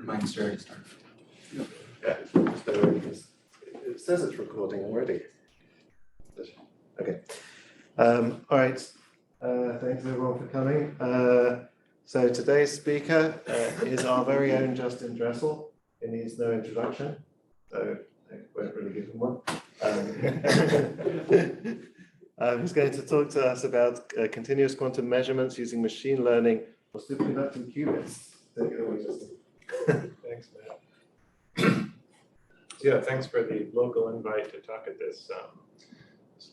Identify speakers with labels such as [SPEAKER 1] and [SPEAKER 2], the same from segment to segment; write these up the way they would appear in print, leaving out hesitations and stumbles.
[SPEAKER 1] Remind Sarah to start.
[SPEAKER 2] Yeah, so it says it's recording already. Okay. All right. Thanks everyone for coming. So today's speaker is our very own Justin Dressel. He needs no introduction, so I won't really give him one. He's going to talk to us about continuous quantum measurements using machine learning for superconducting qubits. Take it away, Justin.
[SPEAKER 3] Thanks, Matt. Yeah, thanks for the local invite to talk at this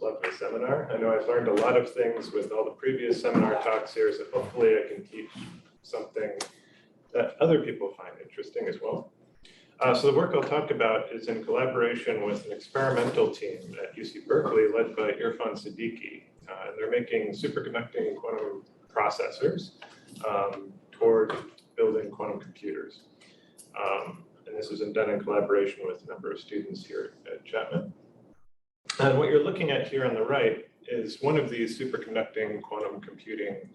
[SPEAKER 3] lovely seminar. I know I've learned a lot of things with all the previous seminar talks here, so hopefully I can teach something that other people find interesting as well. So the work I'll talk about is in collaboration with an experimental team at UC Berkeley led by Irfan Siddiqui. And they're making superconducting quantum processors toward building quantum computers. And this is done in collaboration with a number of students here at Chapman. And what you're looking at here on the right is one of these superconducting quantum computing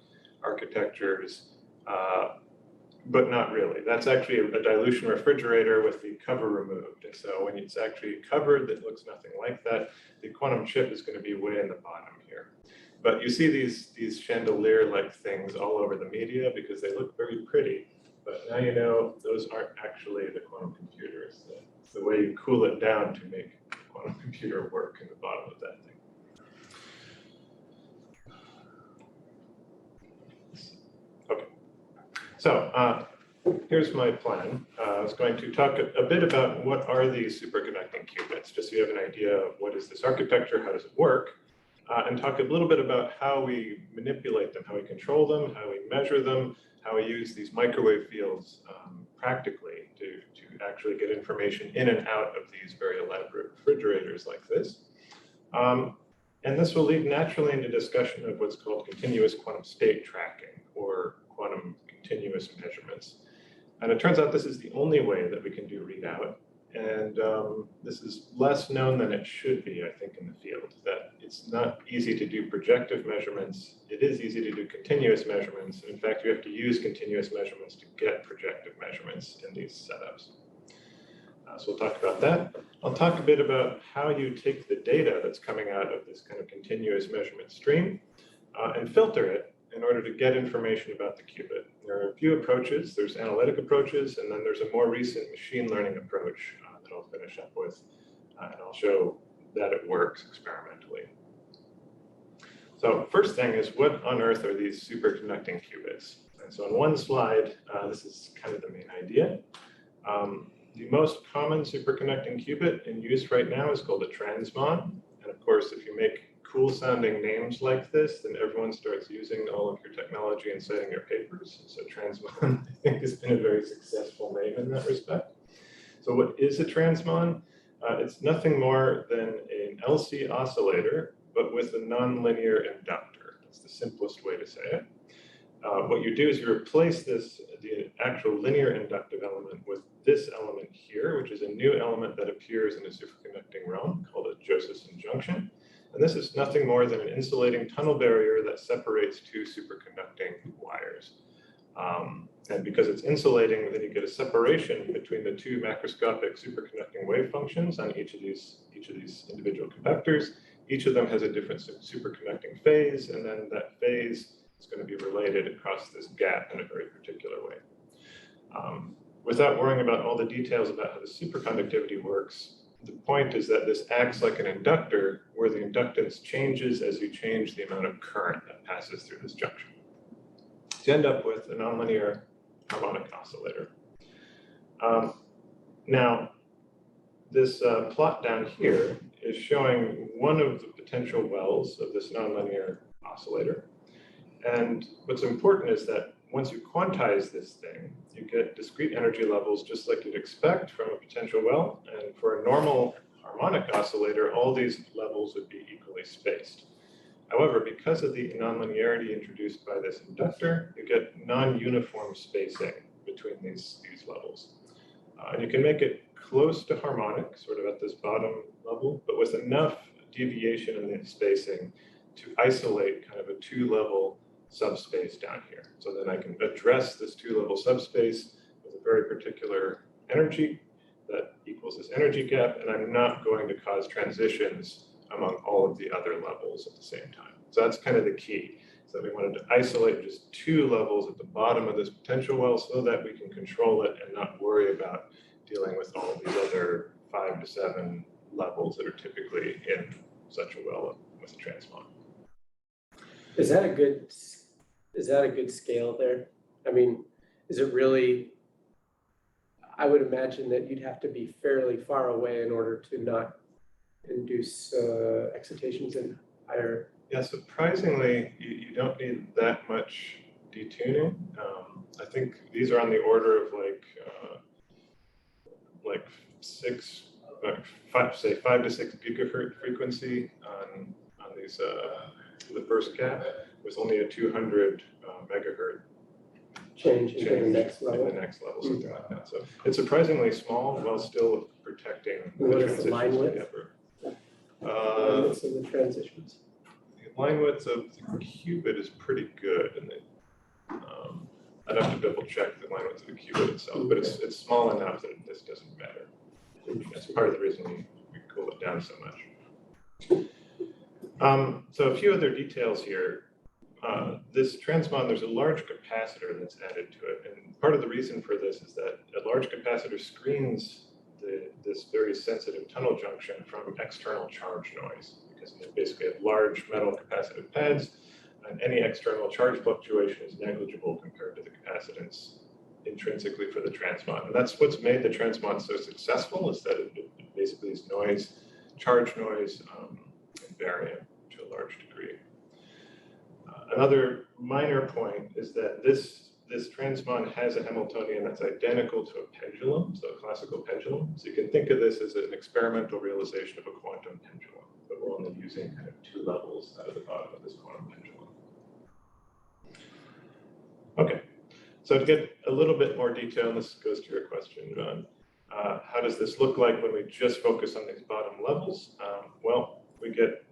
[SPEAKER 3] architectures, but not really. That's actually a dilution refrigerator with the cover removed. And so when it's actually covered, that looks nothing like that. The quantum chip is going to be way in the bottom here. But you see these chandelier-like things all over the media because they look very pretty. But now you know those aren't actually the quantum computers. It's the way you cool it down to make a quantum computer work in the bottom of that thing. Okay, so here's my plan. I was going to talk a bit about what are these superconducting qubits, just so you have an idea of what is this architecture, how does it work, and talk a little bit about how we manipulate them, how we control them, how we measure them, how we use these microwave fields practically to actually get information in and out of these very elaborate refrigerators like this. And this will lead naturally into discussion of what's called continuous quantum state tracking or quantum continuous measurements. And it turns out this is the only way that we can do readout. And this is less known than it should be, I think, in the field, that it's not easy to do projective measurements. It is easy to do continuous measurements. In fact, you have to use continuous measurements to get projective measurements in these setups. So we'll talk about that. I'll talk a bit about how you take the data that's coming out of this kind of continuous measurement stream and filter it in order to get information about the qubit. There are a few approaches. There's analytic approaches, and then there's a more recent machine learning approach that I'll finish up with, and I'll show that it works experimentally. So first thing is, what on earth are these superconducting qubits? And so on one slide, this is kind of the main idea. The most common superconducting qubit in use right now is called a transmon. And of course, if you make cool sounding names like this, then everyone starts using all of your technology and citing your papers. So transmon, I think, has been a very successful name in that respect. So what is a transmon? It's nothing more than an LC oscillator, but with a nonlinear inductor. That's the simplest way to say it. What you do is you replace the actual linear inductive element with this element here, which is a new element that appears in a superconducting realm called a Josephson junction. And this is nothing more than an insulating tunnel barrier that separates two superconducting wires. And because it's insulating, then you get a separation between the two macroscopic superconducting wave functions on each of these individual conductors. Each of them has a different superconducting phase, and then that phase is going to be related across this gap in a very particular way. Without worrying about all the details about how the superconductivity works, the point is that this acts like an inductor where the inductance changes as you change the amount of current that passes through this junction. So you end up with a nonlinear harmonic oscillator. Now, this plot down here is showing one of the potential wells of this nonlinear oscillator. And what's important is that once you quantize this thing, you get discrete energy levels just like you'd expect from a potential well. And for a normal harmonic oscillator, all these levels would be equally spaced. However, because of the nonlinearity introduced by this inductor, you get non-uniform spacing between these levels. And you can make it close to harmonic, sort of at this bottom level, but with enough deviation in the spacing to isolate kind of a two-level subspace down here. So then I can address this two-level subspace with with a very particular energy that equals this energy gap, and I'm not going to cause transitions among all of the other levels at the same time. So that's kind of the key. So we wanted to isolate just 2 levels at the bottom of this potential well so that we can control it and not worry about dealing with all these other 5 to 7 levels that are typically in such a well with a transmon.
[SPEAKER 1] Is that a good scale there? I mean, is it really, I would imagine that you'd have to be fairly far away in order to not induce excitations in higher.
[SPEAKER 3] Yeah, surprisingly, you don't need that much detuning. I think these are on the order of like 5 to 6 gigahertz frequency on these the first gap, with only a 200 megahertz
[SPEAKER 1] Change into the next level.
[SPEAKER 3] In the next level, something like that. So it's surprisingly small while still protecting
[SPEAKER 1] What
[SPEAKER 3] the
[SPEAKER 1] is the line
[SPEAKER 3] transitions
[SPEAKER 1] width?
[SPEAKER 3] to the upper.
[SPEAKER 1] Limits of the transitions.
[SPEAKER 3] The line width of the qubit is pretty good, and I'd have to double check the line width of the qubit itself, but it's small enough that this doesn't matter. That's part of the reason we cool it down so much. So a few other details here. This transmon, there's a large capacitor that's added to it, and part of the reason for this is that a large capacitor screens this very sensitive tunnel junction from external charge noise, because you basically have large metal capacitive pads, and any external charge fluctuation is negligible compared to the capacitance intrinsically for the transmon. And that's what's made the transmon so successful, is that it basically is noise, charge noise, invariant to a large degree. Another minor point is that this transmon has a Hamiltonian that's identical to a pendulum, so a classical pendulum. So you can think of this as an experimental realization of a quantum pendulum, but we're only using kind of 2 levels out of the bottom of this quantum pendulum. Okay, so to get a little bit more detail, and this goes to your question, John, how does this look like when we just focus on these bottom levels? Well, we get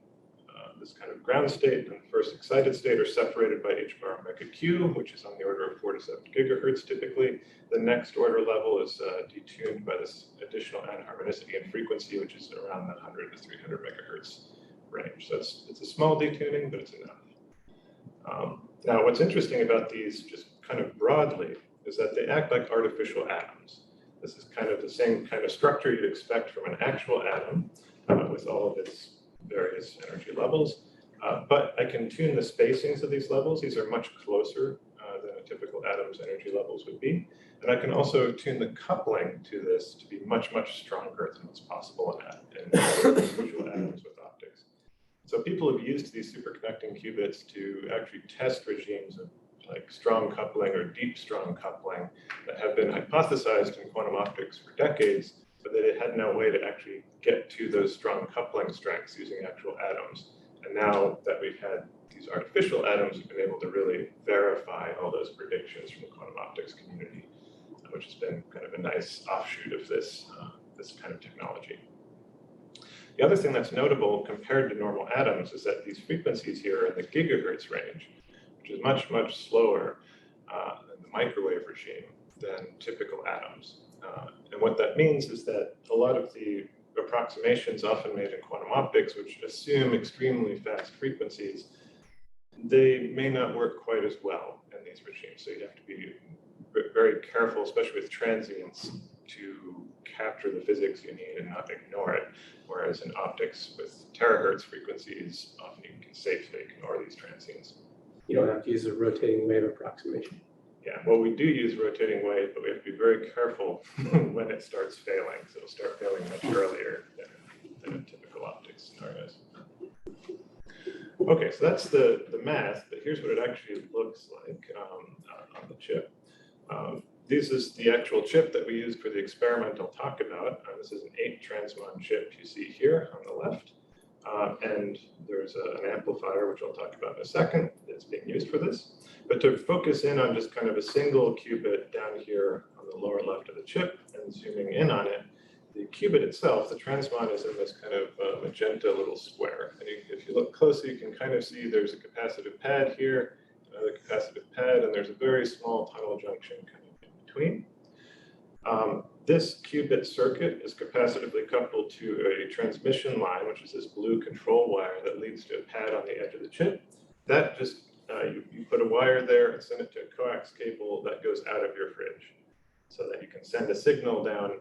[SPEAKER 3] this kind of ground state and first excited state are separated by h bar omega q, which is on the order of 4 to 7 gigahertz typically. The next order level is detuned by this additional anharmonicity and frequency, which is around the 100 to 300 megahertz range. So it's a small detuning, but it's enough. Now, what's interesting about these, just kind of broadly, is that they act like artificial atoms. This is kind of the same kind of structure you'd expect from an actual atom with all of its various energy levels, but I can tune the spacings of these levels. These are much closer than a typical atom's energy levels would be. And I can also tune the coupling to this to be much, much stronger than what's possible in usual atoms with optics. So people have used these superconducting qubits to actually test regimes of like strong coupling or deep strong coupling that have been hypothesized in quantum optics for decades, but they had no way to actually get to those strong coupling strengths using actual atoms. And now that we've had these artificial atoms, we've been able to really verify all those predictions from the quantum optics community, which has been kind of a nice offshoot of this kind of technology. The other thing that's notable compared to normal atoms is that these frequencies here are in the gigahertz range, which is much, much slower than the microwave regime than typical atoms. And what that means is that a lot of the approximations often made in quantum optics, which assume extremely fast frequencies, they may not work quite as well in these regimes. So you have to be very careful, especially with transients, to capture the physics you need and not ignore it. Whereas in optics with terahertz frequencies, often you can safely ignore these transients.
[SPEAKER 1] You don't have to use a rotating wave approximation.
[SPEAKER 3] Yeah, well, we do use rotating wave, but we have to be very careful when it starts failing. So it'll start failing much earlier than in typical optics scenarios. Okay, so that's the math, but here's what it actually looks like on the chip. This is the actual chip that we used for the experiment I'll talk about. This is an 8 transmon chip you see here on the left. And there's an amplifier, which I'll talk about in a second, that's being used for this. But to focus in on just kind of a single qubit down here on the lower left of the chip and zooming in on it, the qubit itself, the transmon, is in this kind of magenta little square. And if you look closely, you can kind of see there's a capacitive pad here, another capacitive pad, and there's a very small tunnel junction kind of in between. This qubit circuit is capacitively coupled to a transmission line, which is this blue control wire that leads to a pad on the edge of the chip. That just, you put a wire there and send it to a coax cable that goes out of your fridge so that you can send a signal down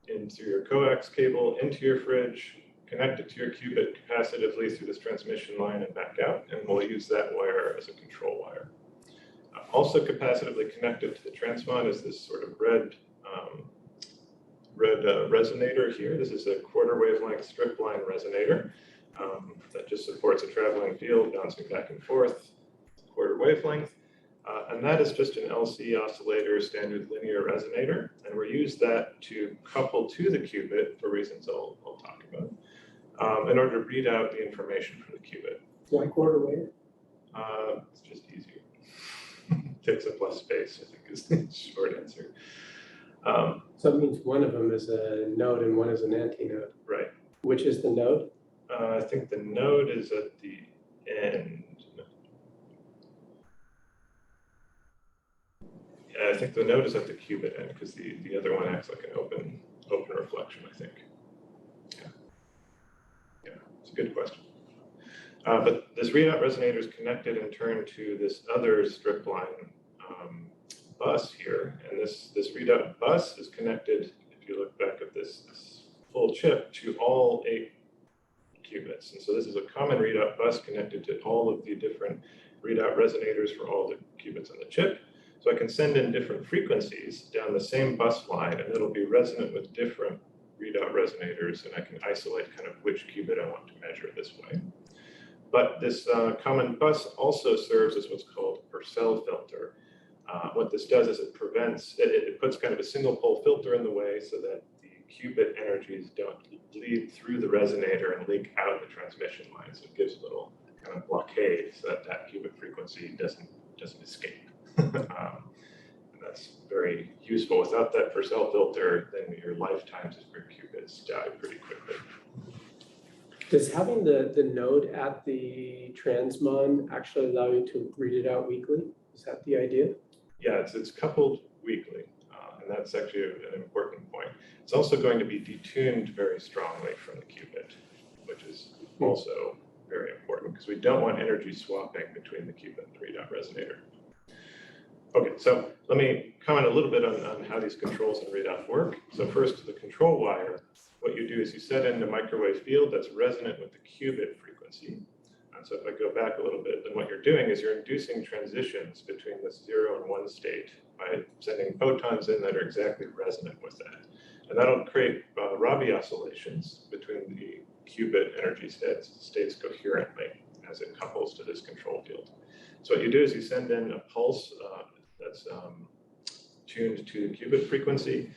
[SPEAKER 3] into your coax cable, into your fridge, connect it to your qubit capacitively through this transmission line and back out, and we'll use that wire as a control wire. Also capacitively connected to the transmon is this sort of red resonator here. This is a quarter wavelength strip line resonator that just supports a traveling field bouncing back and forth, quarter wavelength. And that is just an LC oscillator standard linear resonator. And we use that to couple to the qubit for reasons I'll talk about in order to read out the information from the qubit.
[SPEAKER 1] Why quarter wave?
[SPEAKER 3] It's just easier. Takes up less space, I think is the short answer.
[SPEAKER 1] So it means one of them is a node and one is an antinode.
[SPEAKER 3] Right.
[SPEAKER 1] Which is the node?
[SPEAKER 3] I think the node is at the end. Yeah, I think the node is at the qubit end because the other one acts like an open reflection, I think. Yeah, it's a good question. But this readout resonator is connected in turn to this other strip line bus here, and this readout bus is connected, if you look back at this full chip, to all 8 qubits. And so this is a common readout bus connected to all of the different readout resonators for all the qubits on the chip. So I can send in different frequencies down the same bus line, and it'll be resonant with different readout resonators, and I can isolate kind of which qubit I want to measure this way. But this common bus also serves as what's called a Purcell filter. What this does is it puts kind of a single pole filter in the way so that the qubit energies don't bleed through the resonator and leak out the transmission line. So it gives a little kind of blockade so that that qubit frequency doesn't escape. And that's very useful. Without that Purcell filter, then your lifetimes of your qubits die pretty quickly.
[SPEAKER 1] Does having the node at the transmon actually allow you to read it out weekly? Is that the idea?
[SPEAKER 3] Yeah, it's coupled weekly, and that's actually an important point. It's also going to be detuned very strongly from the qubit, which is also very important because we don't want energy swapping between the qubit and the readout resonator. Okay, so let me comment a little bit on how these controls and readout work. So first, the control wire. What you do is you set in a microwave field that's resonant with the qubit frequency. And so if I go back a little bit, then what you're doing is you're inducing transitions between the 0 and 1 state by sending photons in that are exactly resonant with that. And that'll create Rabi oscillations between the qubit energy states coherently as it couples to this control field. So what you do is you send in a pulse that's tuned to the qubit frequency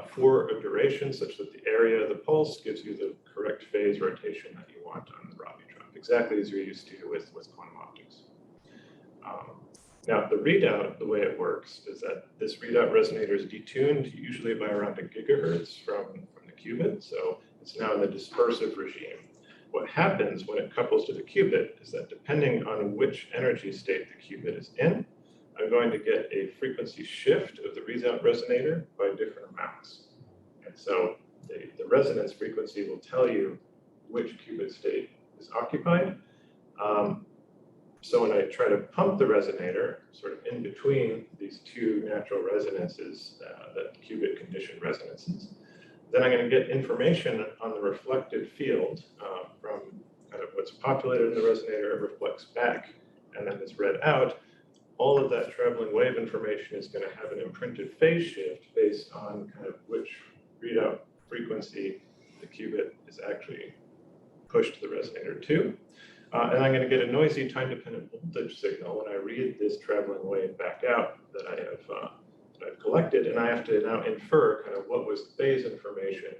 [SPEAKER 3] for a duration such that the area of the pulse gives you the correct phase rotation that you want on the Rabi drum, exactly as you're used to with quantum optics. Now, the readout, the way it works is that this readout resonator is detuned usually by around 1 gigahertz from the qubit, so it's now in the dispersive regime. What happens when it couples to the qubit is that depending on which energy state the qubit is in, I'm going to get a frequency shift of the readout resonator by different amounts. And so the resonance frequency will tell you which qubit state is occupied. So when I try to pump the resonator, sort of in between these two natural resonances, that qubit conditioned resonances, then I'm going to get information on the reflected field from kind of what's populated in the resonator. It reflects back and then is read out. All of that traveling wave information is going to have an imprinted phase shift based on kind of which readout frequency the qubit is actually pushed to the resonator to. And I'm going to get a noisy time-dependent voltage signal when I read this traveling wave back out that I've collected, and I have to now infer kind of what was the phase information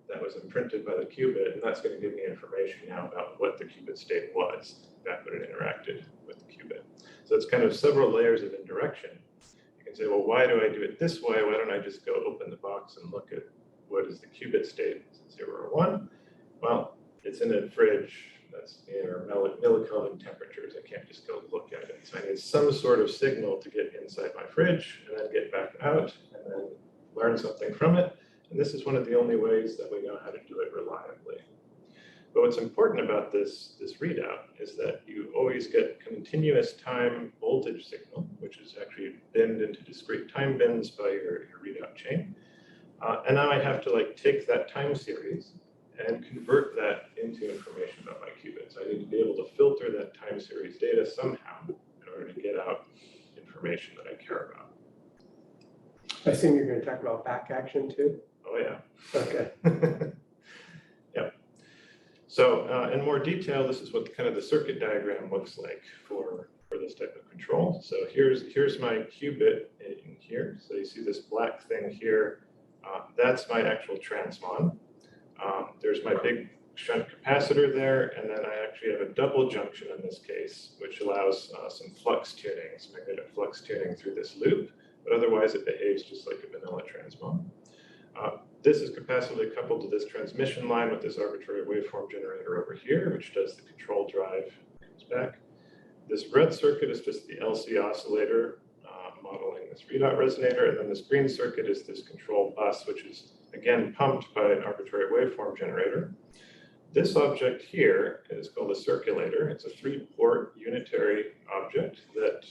[SPEAKER 3] that was imprinted by the qubit, and that's going to give me information now about what the qubit state was back when it interacted with the qubit. So it's kind of several layers of indirection. You can say, well, why do I do it this way? Why don't I just go open the box and look at what is the qubit state, 0 or 1? Well, it's in a fridge that's near millikelvin temperatures. I can't just go look at it. So I need some sort of signal to get inside my fridge and then get back out and then learn something from it. And this is one of the only ways that we know how to do it reliably. But what's important about this readout is that you always get continuous time voltage signal, which is actually binned into discrete time bins by your readout chain. And now I have to like take that time series and convert that into information about my qubits. I need to be able to filter that time series data somehow in order to get out information that I care about.
[SPEAKER 1] I assume you're going to talk about back action too?
[SPEAKER 3] Oh yeah.
[SPEAKER 1] Okay.
[SPEAKER 3] Yep. So in more detail, this is what kind of the circuit diagram looks like for this type of control. So here's my qubit in here. So you see this black thing here. That's my actual transmon. There's my big shunt capacitor there, and then I actually have a double junction in this case, which allows some flux tuning, some magnetic flux tuning through this loop, but otherwise it behaves just like a vanilla transmon. This is capacitively coupled to this transmission line with this arbitrary waveform generator over here, which does the control drive, comes back. This red circuit is just the LC oscillator modeling this readout resonator, and then this green circuit is this control bus, which is again pumped by an arbitrary waveform generator. This object here is called a circulator. It's a 3-port unitary object that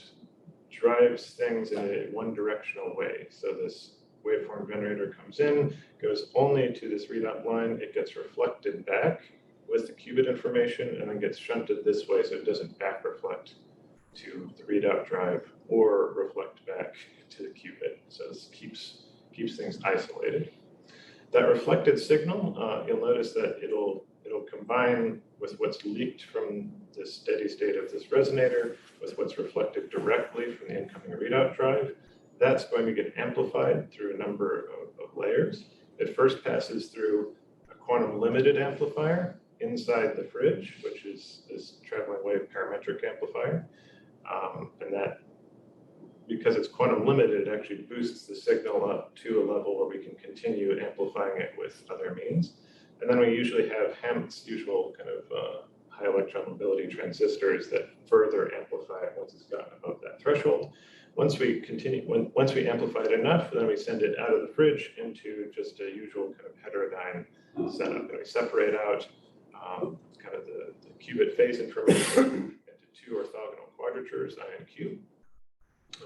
[SPEAKER 3] drives things in a one-directional way. So this waveform generator comes in, goes only to this readout line, it gets reflected back with the qubit information, and then gets shunted this way so it doesn't back reflect to the readout drive or reflect back to the qubit. So this keeps things isolated. That reflected signal, you'll notice that it'll combine with what's leaked from the steady state of this resonator with what's reflected directly from the incoming readout drive. That's going to get amplified through a number of layers. It first passes through a quantum limited amplifier inside the fridge, which is this traveling wave parametric amplifier. And that, because it's quantum limited, it actually boosts the signal up to a level where we can continue amplifying it with other means. And then we usually have Hammett's usual kind of high electron mobility transistors that further amplify it once it's gotten above that threshold. Once we amplify it enough, then we send it out of the fridge into just a usual kind of heterodyne setup. And we separate out kind of the qubit phase information into 2 orthogonal quadratures, I and Q,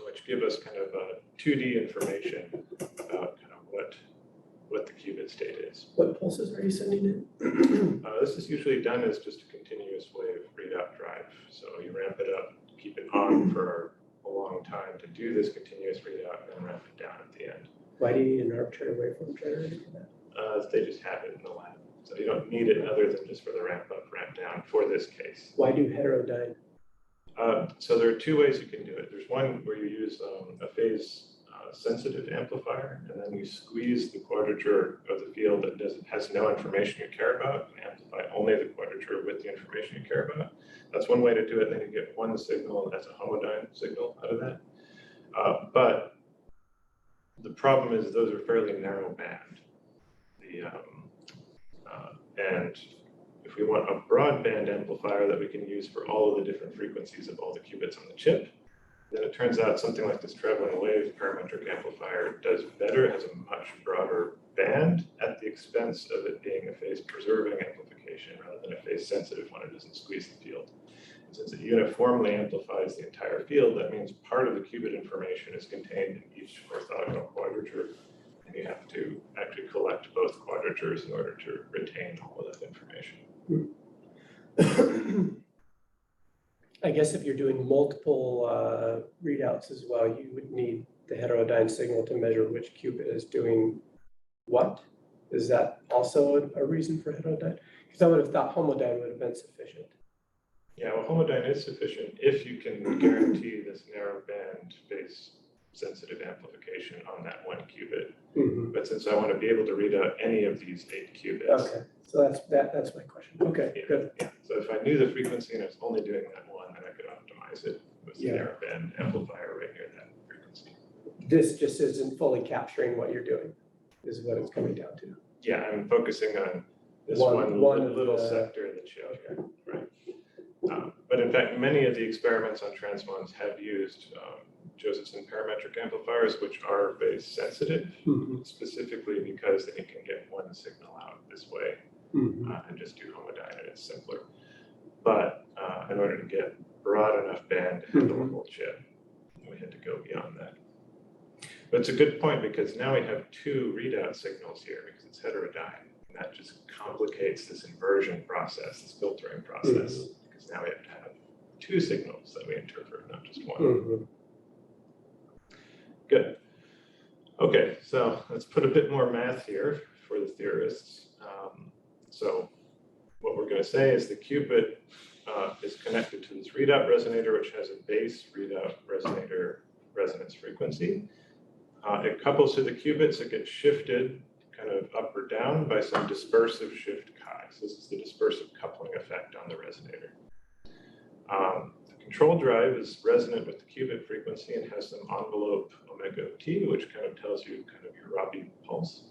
[SPEAKER 3] which give us kind of 2D information about kind of what the qubit state is.
[SPEAKER 1] What pulses are you sending in?
[SPEAKER 3] This is usually done as just a continuous wave readout drive. So you ramp it up, keep it on for a long time to do this continuous readout, and then ramp it down at the end.
[SPEAKER 1] Why do you need an arbitrary waveform generator for that?
[SPEAKER 3] They just have it in the lab. So you don't need it other than just for the ramp up, ramp down for this case.
[SPEAKER 1] Why do heterodyne?
[SPEAKER 3] So there are 2 ways you can do it. There's one where you use a phase sensitive amplifier, and then you squeeze the quadrature of the field that has no information you care about and amplify only the quadrature with the information you care about. That's one way to do it. Then you get one signal, and that's a homodyne signal out of that. But the problem is those are fairly narrow band. And if we want a broadband amplifier that we can use for all of the different frequencies of all the qubits on the chip, then it turns out something like this traveling wave parametric amplifier does better. It has a much broader band at the expense of it being a phase preserving amplification rather than a phase sensitive one. It doesn't squeeze the field. And since it uniformly amplifies the entire field, that means part of the qubit information is contained in each orthogonal quadrature. And you have to actually collect both quadratures in order to retain all of that information.
[SPEAKER 1] I guess if you're doing multiple readouts as well, you would need the heterodyne signal to measure which qubit is doing what. Is that also a reason for heterodyne? Because I would have thought homodyne would have been sufficient.
[SPEAKER 3] Yeah, well, homodyne is sufficient if you can guarantee this narrow band phase sensitive amplification on that one qubit.
[SPEAKER 1] Mm-hmm.
[SPEAKER 3] But since I want to be able to read out any of these 8 qubits.
[SPEAKER 1] Okay, so that's my question. Okay,
[SPEAKER 3] Yeah,
[SPEAKER 1] good.
[SPEAKER 3] yeah. So if I knew the frequency and I was only doing that one, then I could optimize it with the
[SPEAKER 1] Yeah.
[SPEAKER 3] narrow band amplifier right near that frequency.
[SPEAKER 1] This just isn't fully capturing what you're doing, is what it's coming down to.
[SPEAKER 3] Yeah, I'm focusing on this
[SPEAKER 1] One
[SPEAKER 3] little
[SPEAKER 1] of the-
[SPEAKER 3] sector that shows here, right? But in fact, many of the experiments on transmons have used Josephson parametric amplifiers, which are phase sensitive, specifically because then you can get one signal out this way and just do homodyne, and it's simpler. But in order to get broad enough band to handle a whole chip, we had to go beyond that. But it's a good point because now we have two readout signals here because it's heterodyne, and that just complicates this inversion process, this filtering process, because now we have to have two signals that we interpret, not just one. Good. Okay, so let's put a bit more math here for the theorists. So what we're going to say is the qubit is connected to this readout resonator, which has a base readout resonator resonance frequency. It couples to the qubits, it gets shifted kind of up or down by some dispersive shift chi. So this is the dispersive coupling effect on the resonator. The control drive is resonant with the qubit frequency and has some envelope omega t, which kind of tells you kind of your Rabi pulse.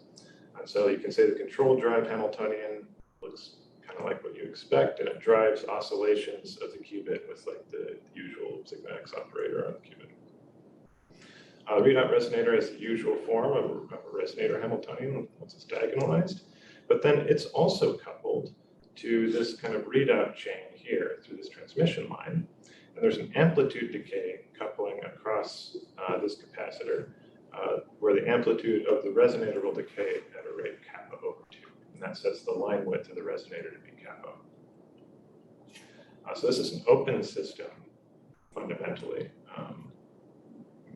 [SPEAKER 3] And so you can say the control drive Hamiltonian looks kind of like what you expect, and it drives oscillations of the qubit with like the usual sigma x operator on the qubit. Readout resonator has the usual form of a resonator Hamiltonian once it's diagonalized, but then it's also coupled to this kind of readout chain here through this transmission line. And there's an amplitude decay coupling across this capacitor where the amplitude of the resonator will decay at a rate kappa over 2. And that sets the line width of the resonator to be kappa. So this is an open system, fundamentally,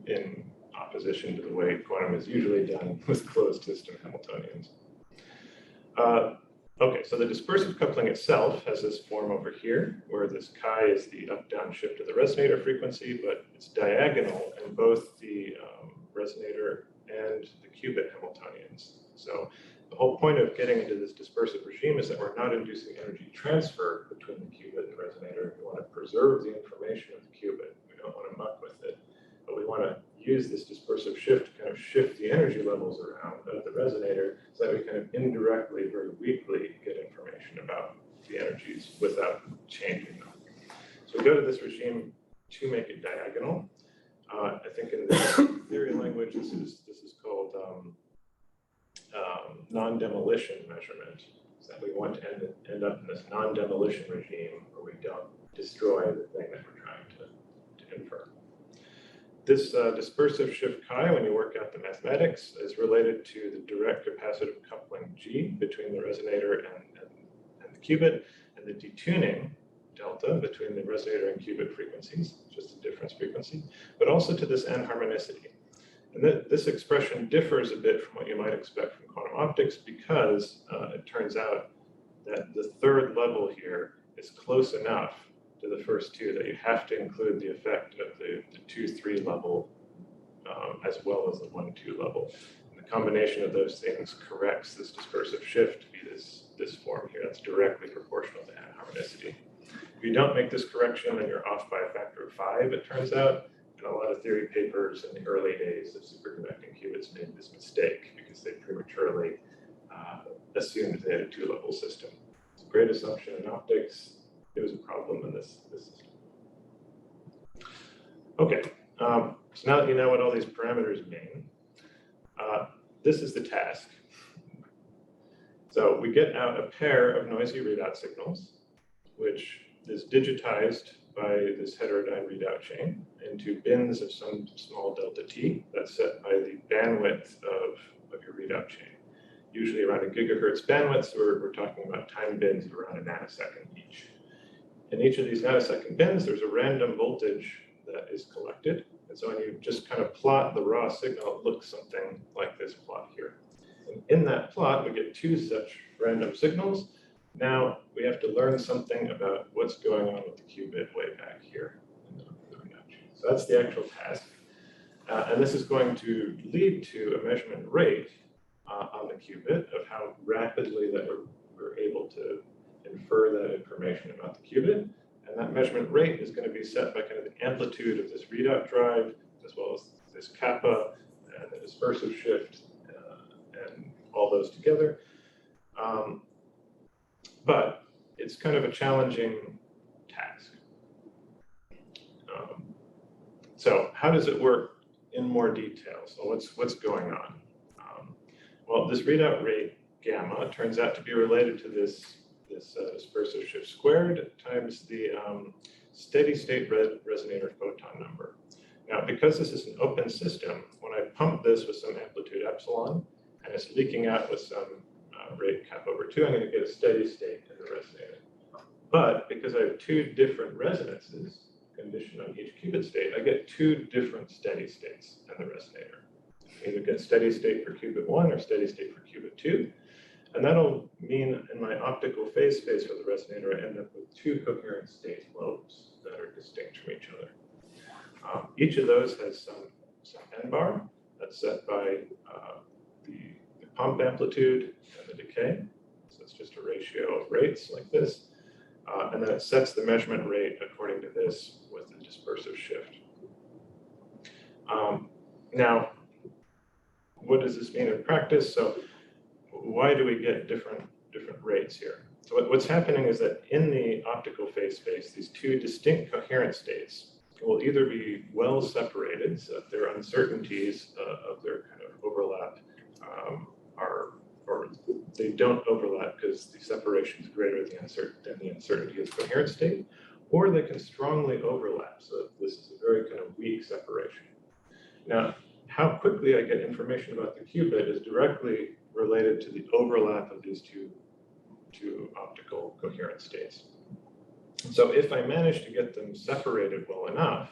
[SPEAKER 3] in opposition to the way quantum is usually done with closed system Hamiltonians. Okay, so the dispersive coupling itself has this form over here, where this chi is the up-down shift of the resonator frequency, but it's diagonal in both the resonator and the qubit Hamiltonians. So the whole point of getting into this dispersive regime is that we're not inducing energy transfer between the qubit and the resonator. We want to preserve the information of the qubit. We don't want to muck with it, but we want to use this dispersive shift to kind of shift the energy levels around of the resonator so that we kind of indirectly, very weakly, get information about the energies without changing them. So we go to this regime to make it diagonal. I think in the theory language, this is called non-demolition measurement. So that we want to end up in this non-demolition regime where we don't destroy the thing that we're trying to infer. This dispersive shift chi, when you work out the mathematics, is related to the direct capacitive coupling G between the resonator and the qubit, and the detuning delta between the resonator and qubit frequencies, just a difference frequency, but also to this n-harmonicity. And this expression differs a bit from what you might expect from quantum optics because it turns out that the third level here is close enough to the first two that you have to include the effect of the 2-3 level as well as the 1-2 level. And the combination of those things corrects this dispersive shift to be this form here that's directly proportional to n-harmonicity. If you don't make this correction, then you're off by a factor of 5, it turns out. And a lot of theory papers in the early days of superconducting qubits made this mistake because they prematurely assumed they had a 2-level system. It's a great assumption in optics. It was a problem in this system. Okay, so now that you know what all these parameters mean, this is the task. So we get out a pair of noisy readout signals, which is digitized by this heterodyne readout chain into bins of some small delta t that's set by the bandwidth of your readout chain. Usually around a gigahertz bandwidth, so we're talking about time bins of around a nanosecond each. In each of these nanosecond bins, there's a random voltage that is collected. And so when you just kind of plot the raw signal, it looks something like this plot here. And in that plot, we get 2 such random signals. Now we have to learn something about what's going on with the qubit way back here. So that's the actual task. And this is going to lead to a measurement rate on the qubit of how rapidly that we're able to infer that information about the qubit. And that measurement rate is going to be set by kind of the amplitude of this readout drive, as well as this kappa and the dispersive shift and all those together. But it's kind of a challenging task. So how does it work in more detail? So what's going on? Well, this readout rate gamma turns out to be related to this dispersive shift squared times the steady state resonator photon number. Now, because this is an open system, when I pump this with some amplitude epsilon and it's leaking out with some rate kappa over 2, I'm going to get a steady state in the resonator. But because I have two different resonances conditioned on each qubit state, I get two different steady states in the resonator. I either get steady state for qubit 1 or steady state for qubit 2. And that'll mean in my optical phase space for the resonator, I end up with two coherent state lobes that are distinct from each other. Each of those has some n bar that's set by the pump amplitude and the decay. So it's just a ratio of rates like this. And then it sets the measurement rate according to this with the dispersive shift. Now, what does this mean in practice? So why do we get different rates here? So what's happening is that in the optical phase space, these two distinct coherent states will either be well separated, so that their uncertainties of their kind of overlap or they don't overlap because the separation is greater than the uncertainty of coherent state, or they can strongly overlap. So this is a very kind of weak separation. Now, how quickly I get information about the qubit is directly related to the overlap of these two optical coherent states. So if I manage to get them separated well enough,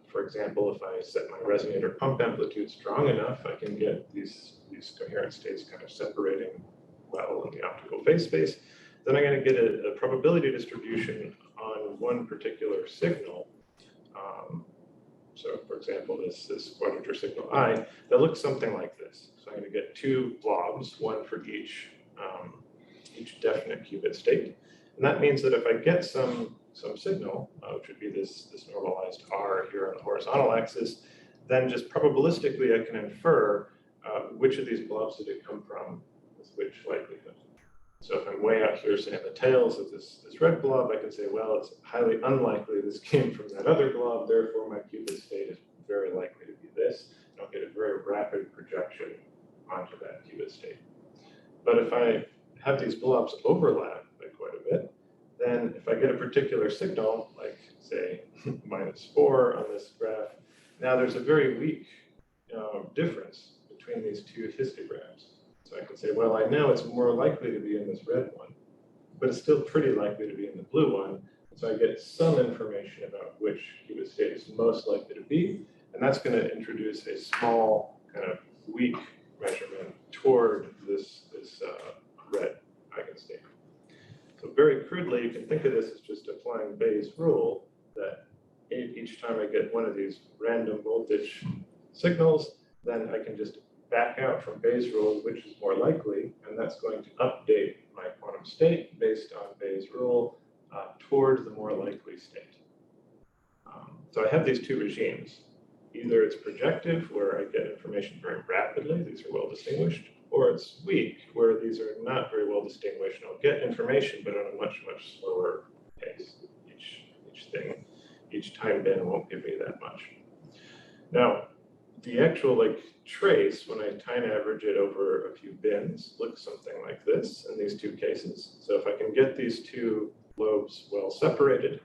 [SPEAKER 3] for example, if I set my resonator pump amplitude strong enough, I can get these coherent states kind of separating well in the optical phase space. Then I'm going to get a probability distribution on one particular signal. So for example, this quadrature signal I, that looks something like this. So I'm going to get two blobs, one for each definite qubit state. And that means that if I get some signal, which would be this normalized R here on the horizontal axis, then just probabilistically I can infer which of these blobs did it come from with which likelihood. So if I'm way out here, say in the tails of this red blob, I can say, well, it's highly unlikely this came from that other blob, therefore my qubit state is very likely to be this, and I'll get a very rapid projection onto that qubit state. But if I have these blobs overlap by quite a bit, then if I get a particular signal, like say -4 on this graph, now there's a very weak difference between these two histograms. So I can say, well, I know it's more likely to be in this red one, but it's still pretty likely to be in the blue one. So I get some information about which qubit state is most likely to be, and that's going to introduce a small kind of weak measurement toward this red eigenstate. So very crudely, you can think of this as just applying Bayes' rule that each time I get one of these random voltage signals, then I can just back out from Bayes' rule, which is more likely, and that's going to update my quantum state based on Bayes' rule toward the more likely state. So I have these two regimes. Either it's projective, where I get information very rapidly, these are well distinguished, or it's weak, where these are not very well distinguished, and I'll get information, but on a much, much slower pace. Each time bin won't give me that much. Now, the actual trace, when I time average it over a few bins, looks something like this in these two cases. So if I can get these two lobes well separated,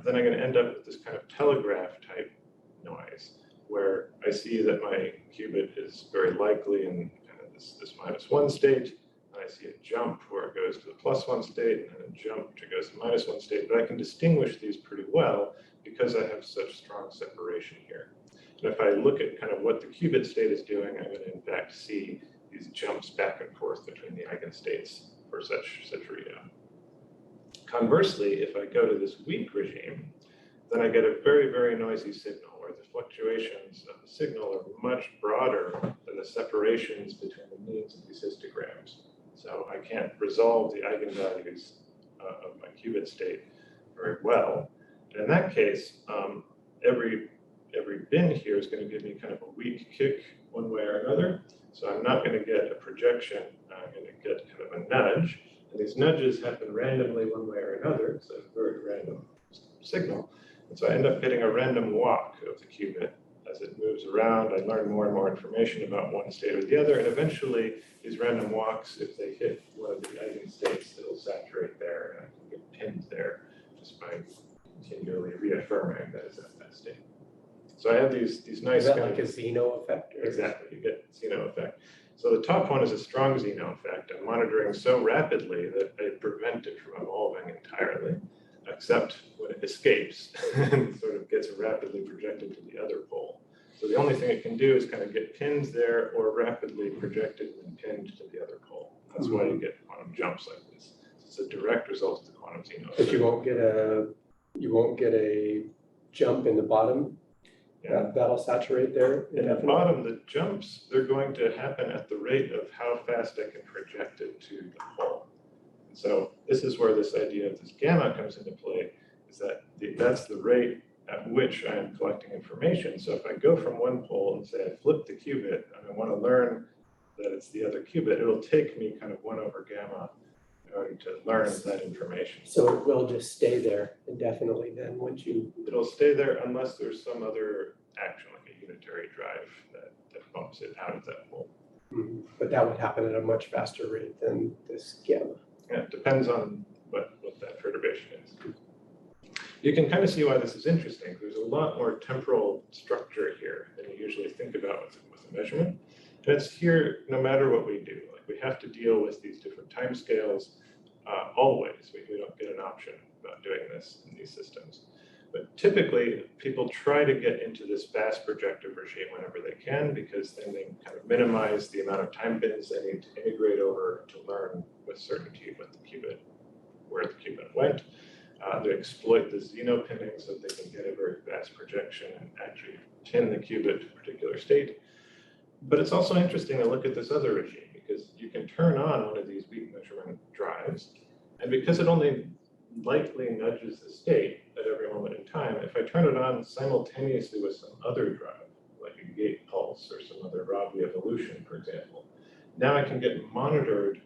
[SPEAKER 3] then I'm going to end up with this kind of telegraph type noise, where I see that my qubit is very likely in kind of this -1 state, and I see a jump where it goes to the +1 state, and then a jump which it goes to -1 state, but I can distinguish these pretty well because I have such strong separation here. And if I look at kind of what the qubit state is doing, I'm going to in fact see these jumps back and forth between the eigenstates for such readout. Conversely, if I go to this weak regime, then I get a very, very noisy signal where the fluctuations of the signal are much broader than the separations between the means of these histograms. So I can't resolve the eigenvalues of my qubit state very well. And in that case, every bin here is going to give me kind of a weak kick one way or another. So I'm not going to get a projection, I'm going to get kind of a nudge. And these nudges happen randomly one way or another, so it's a very random signal. And so I end up getting a random walk of the qubit. As it moves around, I learn more and more information about one state or the other, and eventually these random walks, if they hit one of the eigenstates, it'll saturate there, and I can get pinned there just by continually reaffirming that it's at that state. So I have these nice
[SPEAKER 1] Is that
[SPEAKER 3] kind
[SPEAKER 1] like a
[SPEAKER 3] of,
[SPEAKER 1] Zeno effect? Or?
[SPEAKER 3] exactly, you get Zeno effect. So the top one is a strong Zeno effect. I'm monitoring so rapidly that I prevent it from evolving entirely, except when it escapes and sort of gets rapidly projected to the other pole. So the only thing it can do is kind of get pinned there or rapidly projected and pinned to the other pole. That's why you get quantum jumps like this. It's a direct result of the quantum Zeno effect.
[SPEAKER 1] But you won't get a jump in the bottom.
[SPEAKER 3] Yeah.
[SPEAKER 1] That'll saturate there.
[SPEAKER 3] In the bottom, the jumps, they're going to happen at the rate of how fast I can project it to the pole. So this is where this idea of this gamma comes into play, is that that's the rate at which I am collecting information. So if I go from one pole and say I flip the qubit and I want to learn that it's the other qubit, it'll take me kind of 1 over gamma in order to learn that information.
[SPEAKER 1] So it will just stay there indefinitely then once you.
[SPEAKER 3] It'll stay there unless there's some other action, like a unitary drive that bumps it out of that pole.
[SPEAKER 1] But that would happen at a much faster rate than this gamma.
[SPEAKER 3] Yeah, it depends on what that perturbation is. You can kind of see why this is interesting. There's a lot more temporal structure here than you usually think about with a measurement. And it's here no matter what we do. Like we have to deal with these different time scales always. We don't get an option about doing this in these systems. But typically, people try to get into this fast projective regime whenever they can, because then they kind of minimize the amount of time bins they need to integrate over to learn with certainty what the qubit, where the qubit went. They exploit the Zeno pinning so they can get a very fast projection and actually pin the qubit to a particular state. But it's also interesting to look at this other regime, because you can turn on one of these weak measurement drives, and because it only lightly nudges the state at every moment in time, if I turn it on simultaneously with some other drive, like a gate pulse or some other Rabi evolution, for example, now I can get monitored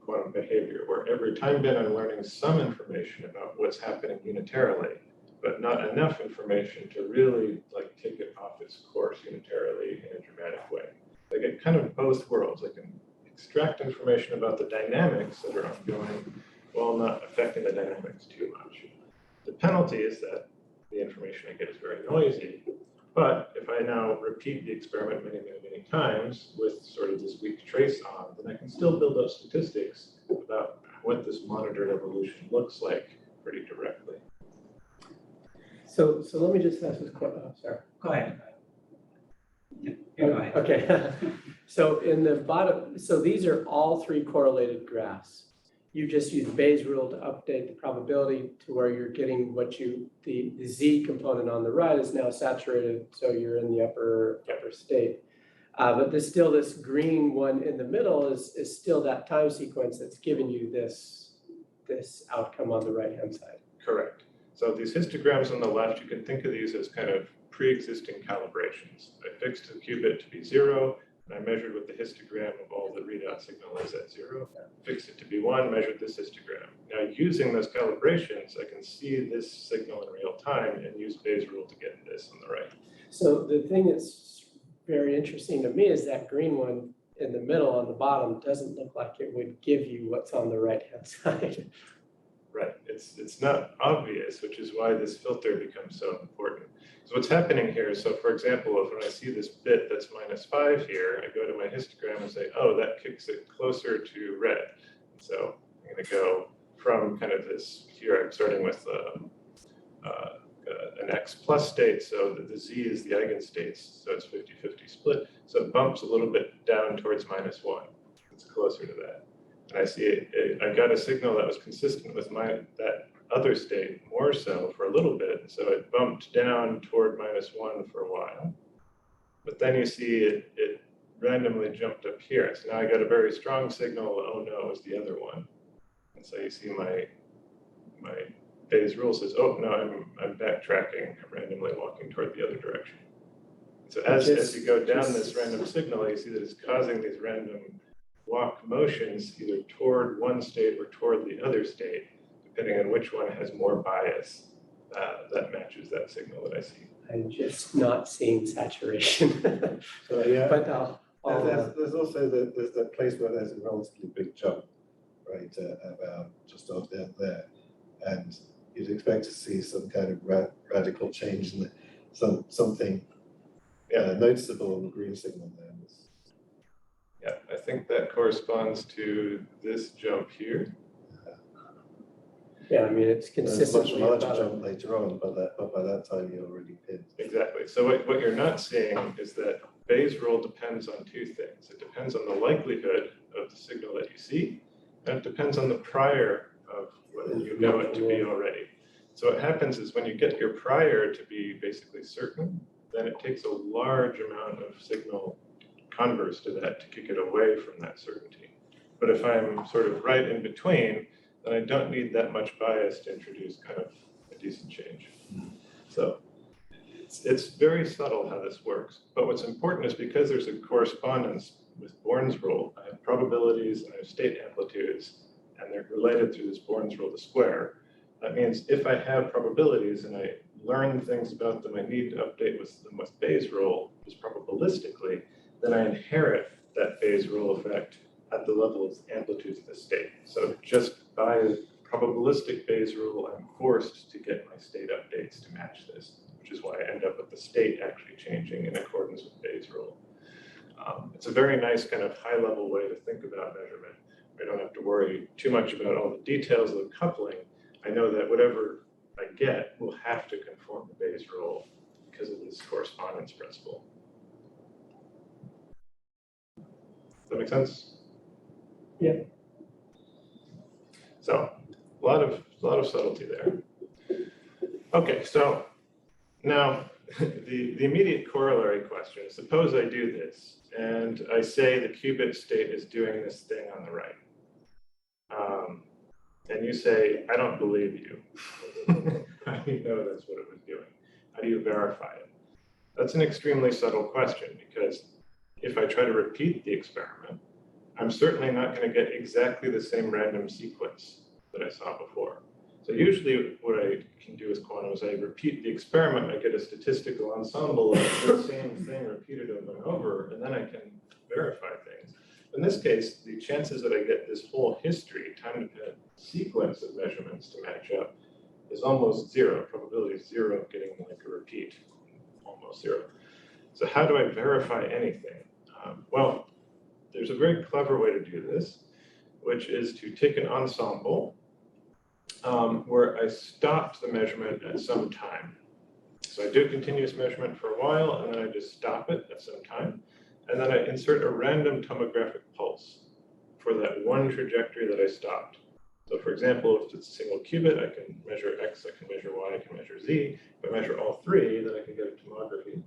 [SPEAKER 3] quantum behavior, where every time bin I'm learning some information about what's happening unitarily, but not enough information to really like take it off its course unitarily in a dramatic way. I get kind of both worlds. I can extract information about the dynamics that are ongoing while not affecting the dynamics too much. The penalty is that the information I get is very noisy, but if I now repeat the experiment many, many, many times with sort of this weak trace on, then I can still build up statistics about what this monitored evolution looks like pretty directly.
[SPEAKER 1] So let me just ask this question. Oh, sorry.
[SPEAKER 4] Go ahead. Yeah, go ahead.
[SPEAKER 1] Okay. So in the bottom, so these are all 3 correlated graphs. You just use Bayes' rule to update the probability to where you're getting what the Z component on the right is now saturated, so you're in the upper state. But there's still this green one in the middle is still that time sequence that's giving you this outcome on the right-hand side.
[SPEAKER 3] Correct. So these histograms on the left, you can think of these as kind of pre-existing calibrations. I fixed the qubit to be 0, and I measured what the histogram of all the readout signal is at 0, fixed it to be 1, measured this histogram. Now using those calibrations, I can see this signal in real time and use Bayes' rule to get this on the right.
[SPEAKER 1] So the thing that's very interesting to me is that green one in the middle on the bottom doesn't look like it would give you what's on the right-hand side.
[SPEAKER 3] Right, it's not obvious, which is why this filter becomes so important. So what's happening here, so for example, when I see this bit that's -5 here, I go to my histogram and say, oh, that kicks it closer to red. So I'm gonna go from kind of this, here I'm starting with an X plus state, so the Z is the eigenstates, so it's 50-50 split. So it bumps a little bit down towards -1, it's closer to that. And I see I got a signal that was consistent with that other state more so for a little bit. So it bumped down toward -1 for a while. But then you see it randomly jumped up here. So now I got a very strong signal, oh no, it was the other one. And so you see my Bayes' rule says, oh no, I'm backtracking, I'm randomly walking toward the other direction. So as you go down this random signal, you see that it's causing these random walk motions either toward one state or toward the other state, depending on which one has more bias. that matches that signal that I see.
[SPEAKER 1] I'm just not seeing saturation.
[SPEAKER 2] So yeah,
[SPEAKER 1] But I'll
[SPEAKER 2] there's also there's that place where there's a relatively big jump, right, about just off down there, and you'd expect to see some kind of radical change in something noticeable in the green signal there.
[SPEAKER 3] Yeah, I think that corresponds to this jump here.
[SPEAKER 1] yeah, I mean, it's
[SPEAKER 2] There's a
[SPEAKER 1] consistently
[SPEAKER 2] much larger
[SPEAKER 1] about
[SPEAKER 2] jump later on, but by that time you're already pinned.
[SPEAKER 3] Exactly. So what you're not seeing is that Bayes' rule depends on two things. It depends on the likelihood of the signal that you see, and it depends on the prior of what you know it to be already. So what happens is when you get your prior to be basically certain, then it takes a large amount of signal converse to that to kick it away from that certainty. But if I'm sort of right in between, then I don't need that much bias to introduce kind of a decent change. So it's very subtle how this works. But what's important is because there's a correspondence with Born's rule, I have probabilities and I have state amplitudes, and they're related through this Born's rule to square. That means if I have probabilities and I learn things about them I need to update them with Bayes' rule, just probabilistically, then I inherit that Bayes' rule effect at the level of amplitudes of the state. So just by a probabilistic Bayes' rule, I'm forced to get my state updates to match this, which is why I end up with the state actually changing in accordance with Bayes' rule. It's a very nice kind of high-level way to think about measurement. I don't have to worry too much about all the details of the coupling. I know that whatever I get will have to conform to Bayes' rule because of this correspondence principle. Does that make sense?
[SPEAKER 1] Yeah.
[SPEAKER 3] So a lot of subtlety there. Okay, so now the immediate corollary question is, suppose I do this and I say the qubit state is doing this thing on the right. And you say, I don't believe you. How do you know that's what it was doing? How do you verify it? That's an extremely subtle question, because if I try to repeat the experiment, I'm certainly not going to get exactly the same random sequence that I saw before. So usually what I can do with quantum is I repeat the experiment, I get a statistical ensemble of the same thing repeated over and over, and then I can verify things. In this case, the chances that I get this whole history, time-dependent sequence of measurements to match up is almost zero. Probability is zero of getting like a repeat, almost zero. So how do I verify anything? Well, there's a very clever way to do this, which is to take an ensemble where I stopped the measurement at some time. So I do a continuous measurement for a while, and then I just stop it at some time. And then I insert a random tomographic pulse for that one trajectory that I stopped. So for example, if it's a single qubit, I can measure X, I can measure Y, I can measure Z. If I measure all three, then I can get a tomography.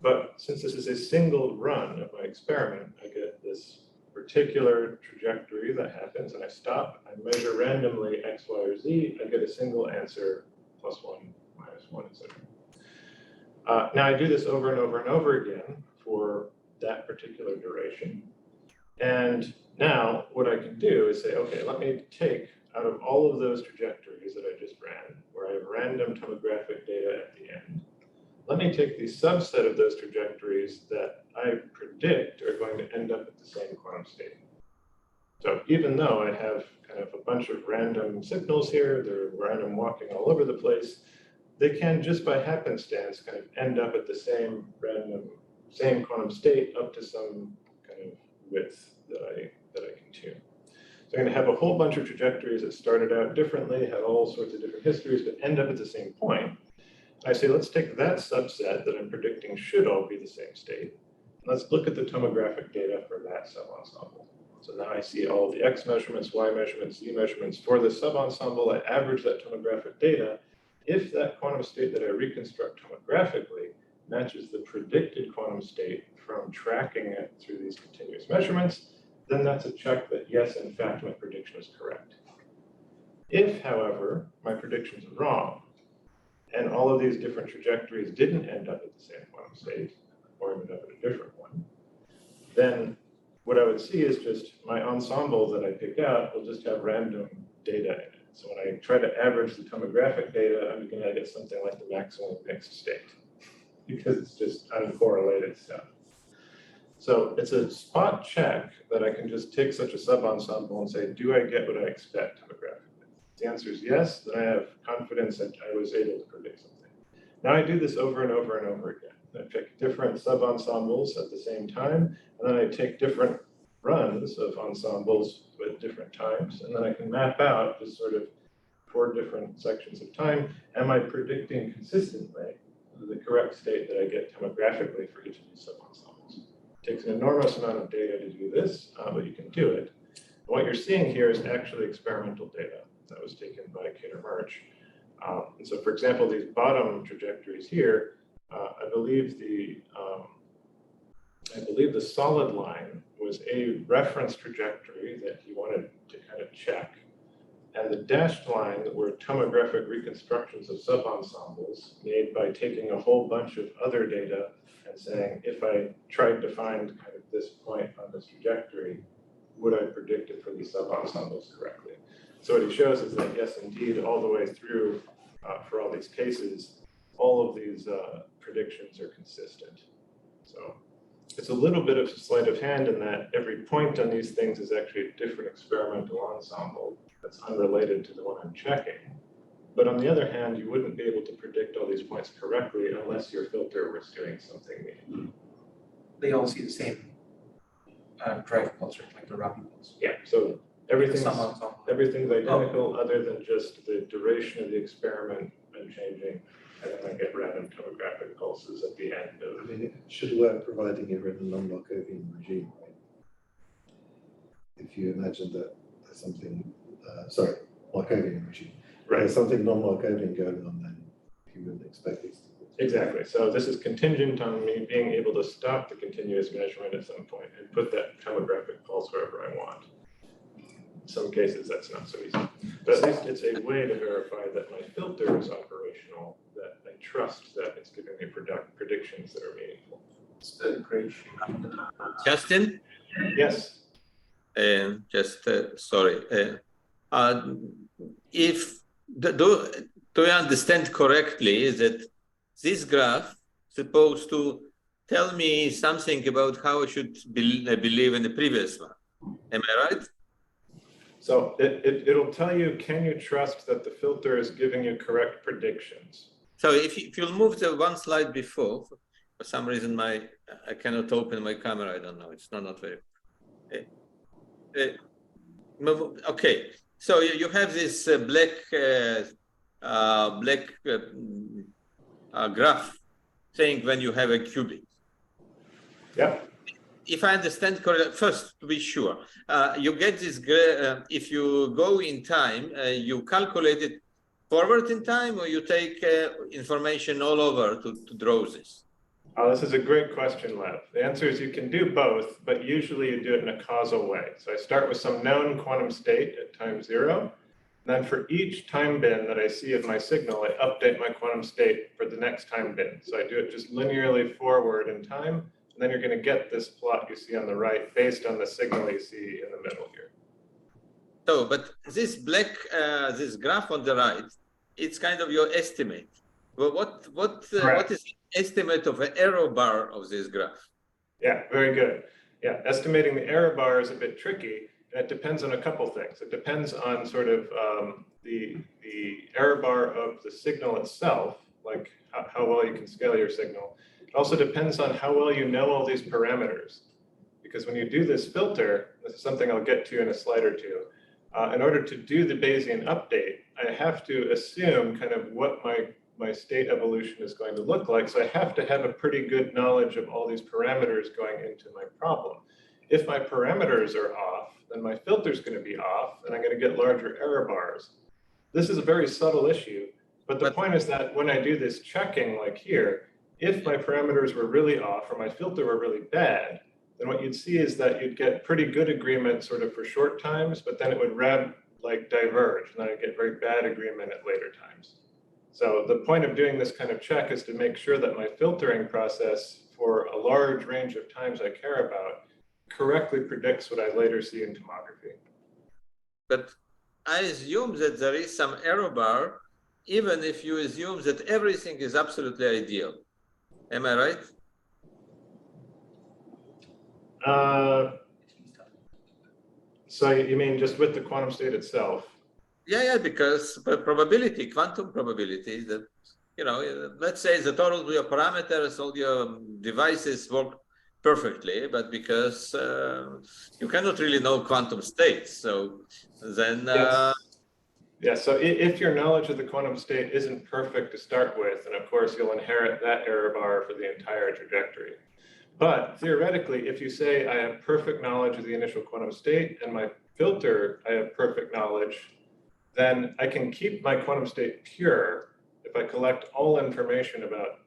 [SPEAKER 3] But since this is a single run of my experiment, I get this particular trajectory that happens, and I stop, I measure randomly X, Y, or Z, I get a single answer, +1, -1, etc. Now I do this over and over and over again for that particular duration. And now what I can do is say, okay, let me take out of all of those trajectories that I just ran, where I have random tomographic data at the end, let me take the subset of those trajectories that I predict are going to end up at the same quantum state. So even though I have kind of a bunch of random signals here, they're random walking all over the place, they can just by happenstance kind of end up at the same quantum state up to some kind of width that I can tune. So I'm going to have a whole bunch of trajectories that started out differently, had all sorts of different histories, but end up at the same point. I say, let's take that subset that I'm predicting should all be the same state. And let's look at the tomographic data for that subensemble. So now I see all the X measurements, Y measurements, Z measurements for the subensemble. I average that tomographic data. If that quantum state that I reconstruct tomographically matches the predicted quantum state from tracking it through these continuous measurements, then that's a check that yes, in fact, my prediction is correct. If, however, my prediction is wrong, and all of these different trajectories didn't end up at the same quantum state, or ended up at a different one, then what I would see is just my ensemble that I picked out will just have random data in it. So when I try to average the tomographic data, I'm going to get something like the maximum mixed state because it's just uncorrelated stuff. So it's a spot check that I can just take such a subensemble and say, do I get what I expect tomographically? If the answer is yes, then I have confidence that I was able to predict something. Now I do this over and over and over again. I pick different subensembles at the same time, and then I take different runs of ensembles with different times, and then I can map out just sort of 4 different sections of time. Am I predicting consistently the correct state that I get tomographically for each of these subensembles? It takes an enormous amount of data to do this, but you can do it. What you're seeing here is actually experimental data that was taken by Kater Murch. And so, for example, these bottom trajectories here, I believe the solid line was a reference trajectory that he wanted to kind of check. And the dashed line were tomographic reconstructions of subensembles made by taking a whole bunch of other data and saying, if I tried to find kind of this point on this trajectory, would I predict it for these subensembles correctly? So what he shows is that, yes, indeed, all the way through, for all these cases, all of these predictions are consistent. So it's a little bit of sleight of hand in that every point on these things is actually a different experimental ensemble that's unrelated to the one I'm checking. But on the other hand, you wouldn't be able to predict all these points correctly unless your filter was doing something meaningful.
[SPEAKER 4] They all see the same drive pulse, right? Like the wrapping pulse.
[SPEAKER 3] Yeah, so everything's
[SPEAKER 4] Ensemble.
[SPEAKER 3] identical other than just the duration of the experiment and changing, and then I get random tomographic pulses at the end
[SPEAKER 2] I
[SPEAKER 3] of.
[SPEAKER 2] mean, it should work providing you're in a non-Markovian regime, right? If you imagine that there's something, Markovian regime.
[SPEAKER 3] Right.
[SPEAKER 2] There's something non-Markovian going on, then you wouldn't expect these.
[SPEAKER 3] Exactly. So this is contingent on me being able to stop the continuous measurement at some point and put that tomographic pulse wherever I want. In some cases, that's not so easy. But at least it's a way to verify that my filter is operational, that I trust that it's giving me predictions that are meaningful.
[SPEAKER 4] It's the great.
[SPEAKER 5] Justin,
[SPEAKER 3] Yes.
[SPEAKER 5] sorry. If do I understand correctly that this graph supposed to tell me something about how I should believe in the previous one? Am I right?
[SPEAKER 3] So it'll tell you, can you trust that the filter is giving you correct predictions?
[SPEAKER 5] So if you'll move the one slide before, for some reason I cannot open my camera. I don't know. It's not very. Okay. So you have this black graph saying when you have a qubit.
[SPEAKER 3] Yeah.
[SPEAKER 5] If I understand correctly, first to be sure, you get this, if you go in time, you calculate it forward in time, or you take information all over to draw this?
[SPEAKER 3] Oh, this is a great question, Lev. The answer is you can do both, but usually you do it in a causal way. So I start with some known quantum state at time 0. And then for each time bin that I see of my signal, I update my quantum state for the next time bin. So I do it just linearly forward in time. And then you're going to get this plot you see on the right based on the signal you see in the middle here.
[SPEAKER 5] So, but this this graph on the right, it's kind of your estimate. Well, what is the estimate of an error bar of this graph?
[SPEAKER 3] Yeah, very good. Yeah, estimating the error bar is a bit tricky. And it depends on a couple things. It depends on sort of the error bar of the signal itself, like how well you can scale your signal. It also depends on how well you know all these parameters. Because when you do this filter, this is something I'll get to in a slide or two, in order to do the Bayesian update, I have to assume kind of what my state evolution is going to look like. So I have to have a pretty good knowledge of all these parameters going into my problem. If my parameters are off, then my filter is going to be off, and I'm going to get larger error bars. This is a very subtle issue, but the point is that when I do this checking like here, if my parameters were really off or my filter were really bad, then what you'd see is that you'd get pretty good agreement sort of for short times, but then it would diverge, and then I'd get very bad agreement at later times. So the point of doing this kind of check is to make sure that my filtering process for a large range of times I care about correctly predicts what I later see in tomography.
[SPEAKER 5] But I assume that there is some error bar, even if you assume that everything is absolutely ideal. Am I right?
[SPEAKER 3] So you mean just with the quantum state itself?
[SPEAKER 5] Yeah, because probability, quantum probability, that, you know, let's say that all of your parameters, all your devices work perfectly, but because you cannot really know quantum states, so then
[SPEAKER 3] Yeah, so if your knowledge of the quantum state isn't perfect to start with, and of course you'll inherit that error bar for the entire trajectory. But theoretically, if you say I have perfect knowledge of the initial quantum state and my filter, I have perfect knowledge, then I can keep my quantum state pure if I collect all information about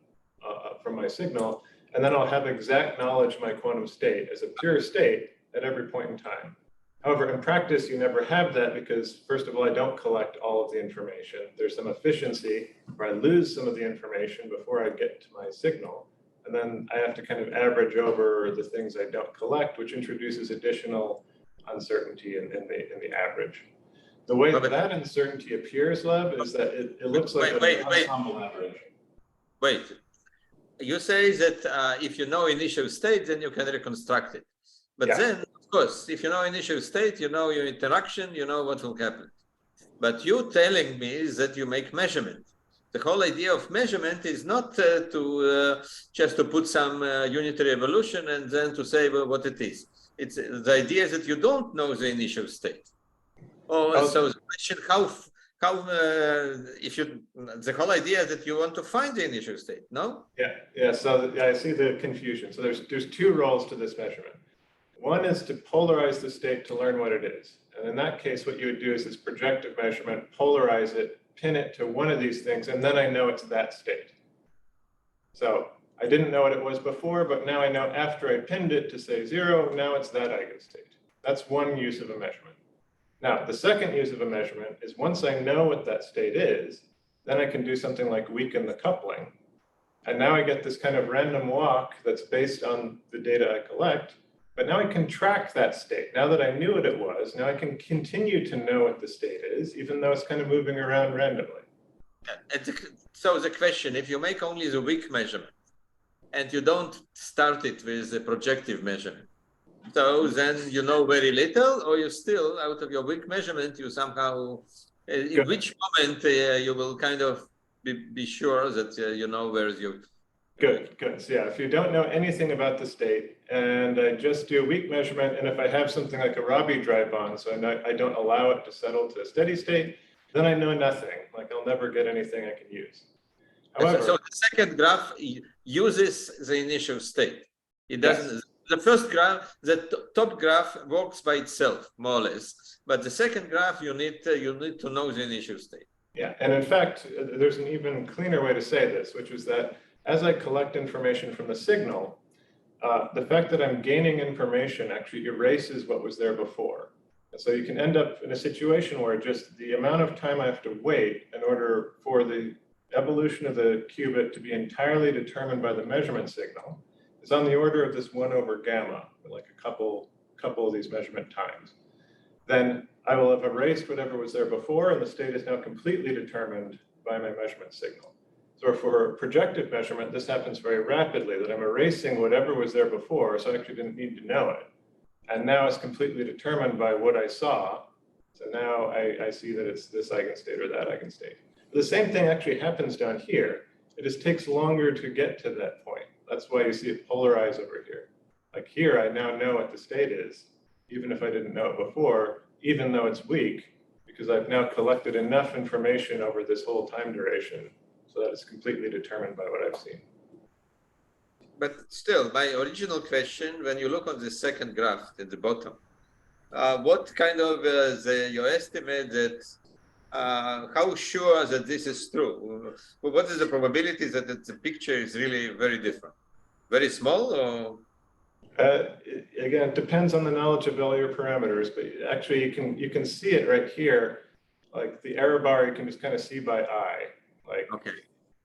[SPEAKER 3] from my signal, and then I'll have exact knowledge of my quantum state as a pure state at every point in time. However, in practice, you never have that because, first of all, I don't collect all of the information. There's some efficiency where I lose some of the information before I get to my signal. And then I have to kind of average over the things I don't collect, which introduces additional uncertainty in the average. The way that uncertainty appears, Lev, is that it looks like an ensemble average.
[SPEAKER 5] Wait, you say that if you know initial state, then you can reconstruct it. But then, of course, if you know initial state, you know your interaction, you know what will happen. But you telling me is that you make measurement. The whole idea of measurement is not just to put some unitary evolution and then to say what it is. It's the idea is that you don't know the initial state. So the question, if you, the whole idea that you want to find the initial state, no?
[SPEAKER 3] Yeah. So I see the confusion. So there's two roles to this measurement. One is to polarize the state to learn what it is. And in that case, what you would do is this projective measurement, polarize it, pin it to one of these things, and then I know it's that state. So I didn't know what it was before, but now I know after I pinned it to say 0, now it's that eigenstate. That's one use of a measurement. Now, the second use of a measurement is once I know what that state is, then I can do something like weaken the coupling. And now I get this kind of random walk that's based on the data I collect, but now I can track that state. Now that I knew what it was, now I can continue to know what the state is, even though it's kind of moving around randomly.
[SPEAKER 5] So the question, if you make only the weak measurement, and you don't start it with the projective measurement, so then you know very little, or you still, out of your weak measurement, you somehow, in which moment you will kind of be sure that you know where you...
[SPEAKER 3] Good. So yeah, if you don't know anything about the state, and I just do a weak measurement, and if I have something like a Rabi dry bond, so I don't allow it to settle to a steady state, then I know nothing. Like I'll never get anything I can use. However,
[SPEAKER 5] so the second graph uses the initial state. It doesn't. Yes. The first graph, the top graph works by itself, more or less. But the second graph, you need to know the initial state.
[SPEAKER 3] Yeah, and in fact, there's an even cleaner way to say this, which is that as I collect information from the signal, the fact that I'm gaining information actually erases what was there before. And so you can end up in a situation where just the amount of time I have to wait in order for the evolution of the qubit to be entirely determined by the measurement signal is on the order of this 1 over gamma, like a couple of these measurement times. Then I will have erased whatever was there before, and the state is now completely determined by my measurement signal. So for projective measurement, this happens very rapidly, that I'm erasing whatever was there before, so I actually didn't need to know it. And now it's completely determined by what I saw. So now I see that it's this eigenstate or that eigenstate. The same thing actually happens down here. It just takes longer to get to that point. That's why you see it polarize over here. Like here, I now know what the state is, even if I didn't know it before, even though it's weak, because I've now collected enough information over this whole time duration so that it's completely determined by what I've seen.
[SPEAKER 5] But still, my original question, when you look on the second graph at the bottom, what kind of your estimate that how sure that this is true? What is the probability that the picture is really very different? Very small, or?
[SPEAKER 3] Again, it depends on the knowledge of all your parameters, but actually you can see it right here. Like the error bar, you can just kind of see by eye. Like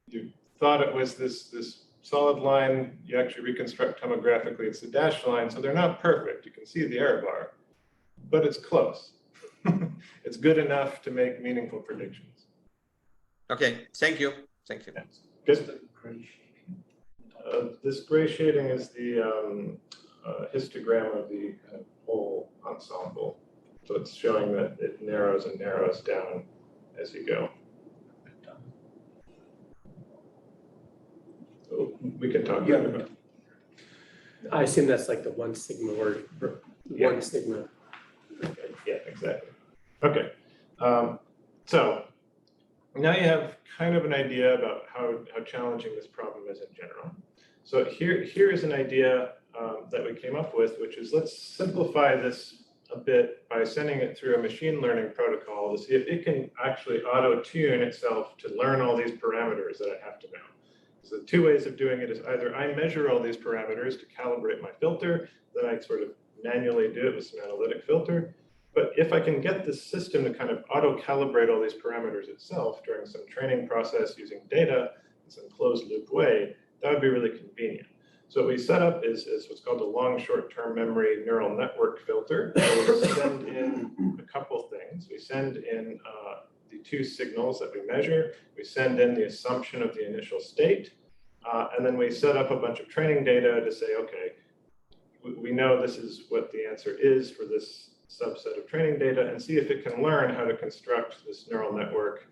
[SPEAKER 3] you thought it was this solid line, you actually reconstruct tomographically, it's the dashed line, so they're not perfect. You can see the error bar, but it's close. it's good enough to make meaningful predictions.
[SPEAKER 5] Okay, thank you. Thank you.
[SPEAKER 3] Good. This gray shading is the histogram of the kind of whole ensemble. So it's showing that it narrows and narrows down as you go. So we can talk about it.
[SPEAKER 1] I assume that's like the 1 sigma or
[SPEAKER 3] Yeah.
[SPEAKER 1] 1 sigma.
[SPEAKER 3] Yeah, exactly. Okay. So now you have kind of an idea about how challenging this problem is in general. So here is an idea that we came up with, which is let's simplify this a bit by sending it through a machine learning protocol to see if it can actually auto-tune itself to learn all these parameters that I have to know. So the 2 ways of doing it is either I measure all these parameters to calibrate my filter, then I sort of manually do it with some analytic filter. But if I can get the system to kind of auto-calibrate all these parameters itself during some training process using data in some closed loop way, that would be really convenient. So what we set up is what's called a long short-term memory neural network filter. So we send in a couple things. We send in the 2 signals that we measure. We send in the assumption of the initial state. And then we set up a bunch of training data to say, okay, we know this is what the answer is for this subset of training data, and see if it can learn how to construct this neural network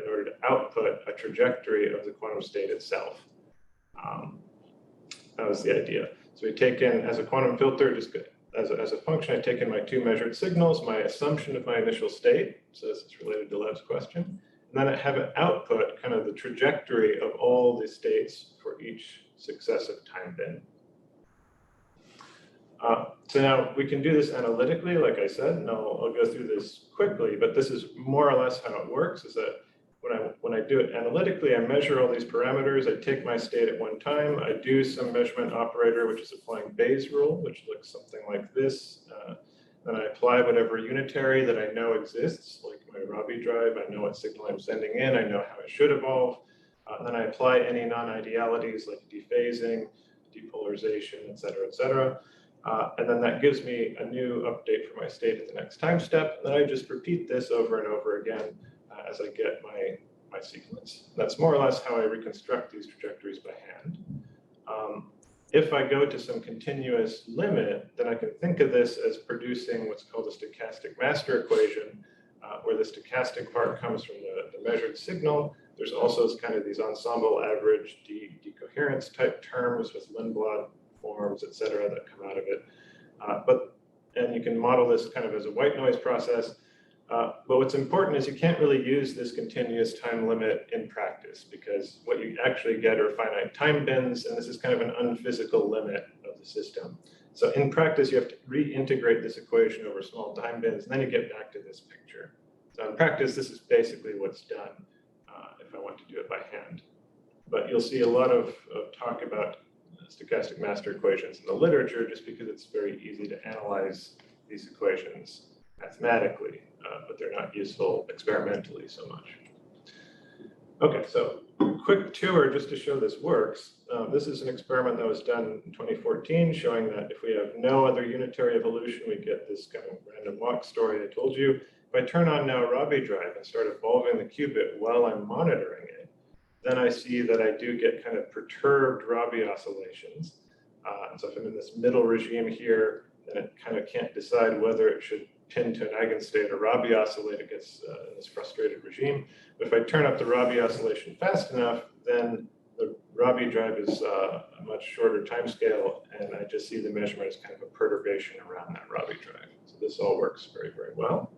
[SPEAKER 3] in order to output a trajectory of the quantum state itself. That was the idea. So we take in, as a quantum filter, just as a function, I take in my 2 measured signals, my assumption of my initial state, so this is related to Lev's question, and then I have it output kind of the trajectory of all the states for each successive time bin. So now we can do this analytically, like I said, and I'll go through this quickly, but this is more or less how it works, is that when I do it analytically, I measure all these parameters, I take my state at one time, I do some measurement operator, which is applying Bayes' rule, which looks something like this. Then I apply whatever unitary that I know exists, like my Rabi drive, I know what signal I'm sending in, I know how it should evolve. Then I apply any non-idealities like dephasing, depolarization, et cetera, and then that gives me a new update for my state at the next time step. Then I just repeat this over and over again as I get my sequence. That's more or less how I reconstruct these trajectories by hand. If I go to some continuous limit, then I can think of this as producing what's called a stochastic master equation, where the stochastic part comes from the measured signal. There's also kind of these ensemble average decoherence type terms with Lindblad forms, et cetera, that come out of it. And you can model this kind of as a white noise process. But what's important is you can't really use this continuous time limit in practice, because what you actually get are finite time bins, and this is kind of an unphysical limit of the system. So in practice, you have to reintegrate this equation over small time bins, and then you get back to this picture. So in practice, this is basically what's done if I want to do it by hand. But you'll see a lot of talk about stochastic master equations in the literature, just because it's very easy to analyze these equations mathematically, but they're not useful experimentally so much. Okay, so quick tour just to show this works. This is an experiment that was done in 2014 showing that if we have no other unitary evolution, we get this kind of random walk story I told you. If I turn on now Rabi drive and start evolving the qubit while I'm monitoring it, then I see that I do get kind of perturbed Rabi oscillations. And so if I'm in this middle regime here, then it kind of can't decide whether it should pin to an eigenstate or Rabi oscillate against this frustrated regime. But if I turn up the Rabi oscillation fast enough, then the Rabi drive is a much shorter time scale, and I just see the measurement as kind of a perturbation around that Rabi drive. So this all works very, very well.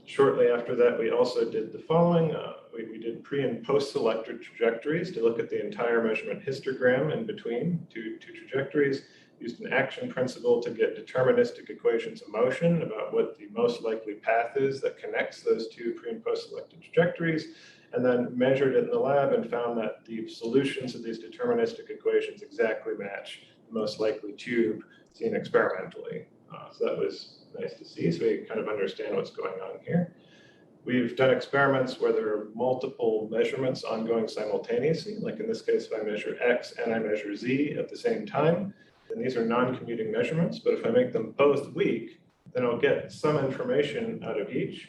[SPEAKER 3] Shortly after that, we also did the following. We did pre and post selected trajectories to look at the entire measurement histogram in between two trajectories. Used an action principle to get deterministic equations of motion about what the most likely path is that connects those two pre and post selected trajectories, and then measured it in the lab and found that the solutions of these deterministic equations exactly match the most likely tube seen experimentally. So that was nice to see. So we kind of understand what's going on here. We've done experiments where there are multiple measurements ongoing simultaneously. Like in this case, if I measure X and I measure Z at the same time, then these are non-commuting measurements. But if I make them both weak, then I'll get some information out of each.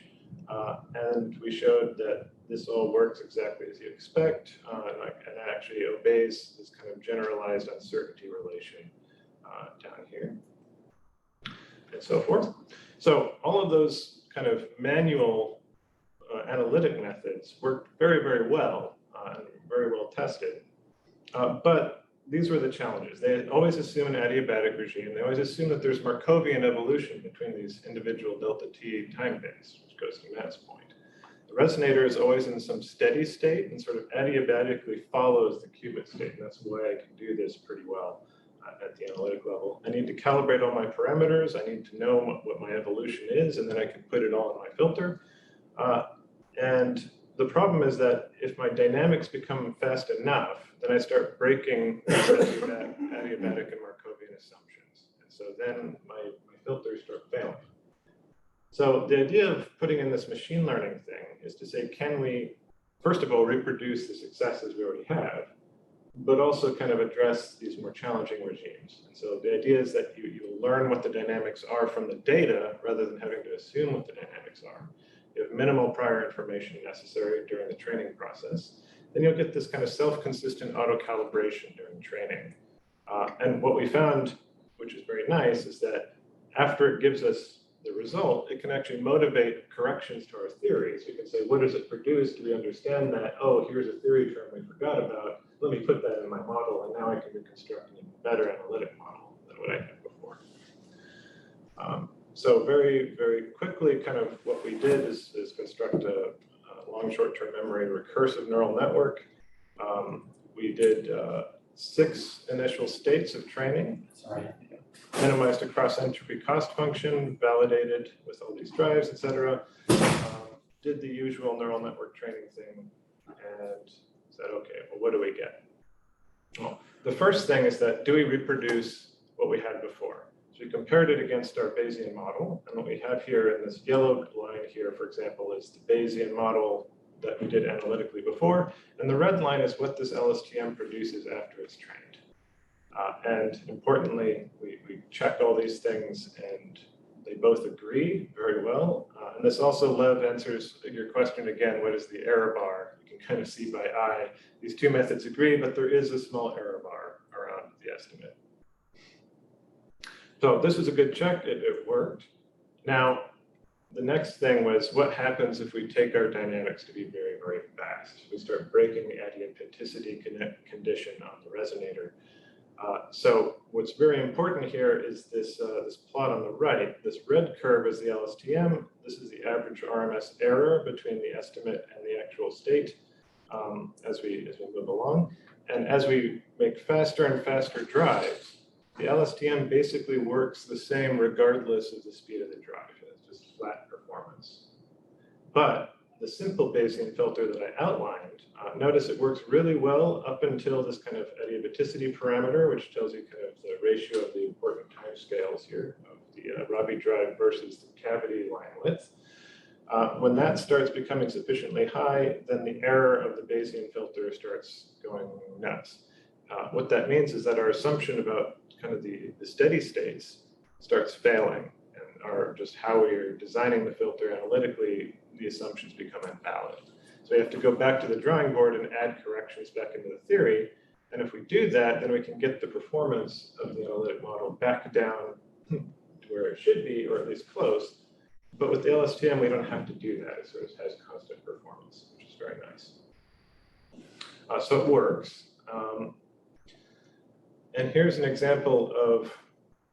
[SPEAKER 3] And we showed that this all works exactly as you expect, and actually obeys this kind of generalized uncertainty relation down here, and so forth. So all of those kind of manual analytic methods worked very, very well, and very well tested. But these were the challenges. They always assume an adiabatic regime. They always assume that there's Markovian evolution between these individual delta t time bits, which goes to Matt's point. The resonator is always in some steady state and sort of adiabatically follows the qubit state. And that's why I can do this pretty well at the analytic level. I need to calibrate all my parameters. I need to know what my evolution is, and then I can put it all in my filter. And the problem is that if my dynamics become fast enough, then I start breaking adiabatic and Markovian assumptions. And so then my filters start failing. So the idea of putting in this machine learning thing is to say, can we, first of all, reproduce the successes we already have, but also kind of address these more challenging regimes. And so the idea is that you learn what the dynamics are from the data rather than having to assume what the dynamics are. You have minimal prior information necessary during the training process. Then you'll get this kind of self-consistent auto-calibration during training. And what we found, which is very nice, is that after it gives us the result, it can actually motivate corrections to our theories. We can say, what does it produce? Do we understand that? Oh, here's a theory term we forgot about. Let me put that in my model, and now I can reconstruct an even better analytic model than what I had before. So very, very quickly, kind of what we did is construct a long short-term memory recursive neural network. We did 6 initial states of training.
[SPEAKER 4] Sorry.
[SPEAKER 3] Minimized a cross-entropy cost function, validated with all these drives, et cetera. Did the usual neural network training thing, and said, okay, well, what do we get? Well, the first thing is that, do we reproduce what we had before? So we compared it against our Bayesian model, and what we have here in this yellow line here, for example, is the Bayesian model that we did analytically before, and the red line is what this LSTM produces after it's trained. And importantly, we checked all these things, and they both agree very well. And this also, Lev, answers your question again, what is the error bar? You can kind of see by eye. These two methods agree, but there is a small error bar around the estimate. So this is a good check, it worked. Now, the next thing was, what happens if we take our dynamics to be very, very fast? We start breaking the adiabaticity condition on the resonator. So what's very important here is this, this plot on the right. This red curve is the LSTM. This is the average RMS error between the estimate and the actual state as we move along. And as we make faster and faster drives, the LSTM basically works the same regardless of the speed of the drive. It's just flat performance. But the simple Bayesian filter that I outlined, notice it works really well up until this kind of adiabaticity parameter, which tells you kind of the ratio of the important time scales here of the Rabi drive versus the cavity line width. When that starts becoming sufficiently high, then the error of the Bayesian filter starts going nuts. What that means is that our assumption about kind of the steady states starts failing, and our just how we are designing the filter analytically, the assumptions become invalid. So we have to go back to the drawing board and add corrections back into the theory. And if we do that, then we can get the performance of the analytic model back down to where it should be, or at least close. But with the LSTM, we don't have to do that. It sort of has constant performance, which is very nice. So it works. And here's an example of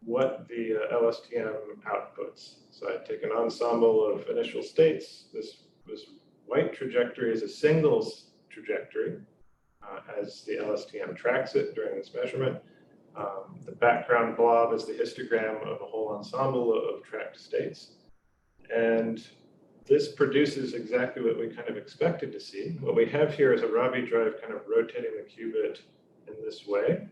[SPEAKER 3] what the LSTM outputs. So I take an ensemble of initial states. This white trajectory is a singles trajectory as the LSTM tracks it during this measurement. The background blob is the histogram of a whole ensemble of tracked states. And this produces exactly what we kind of expected to see. What we have here is a Rabi drive kind of rotating the qubit in this way,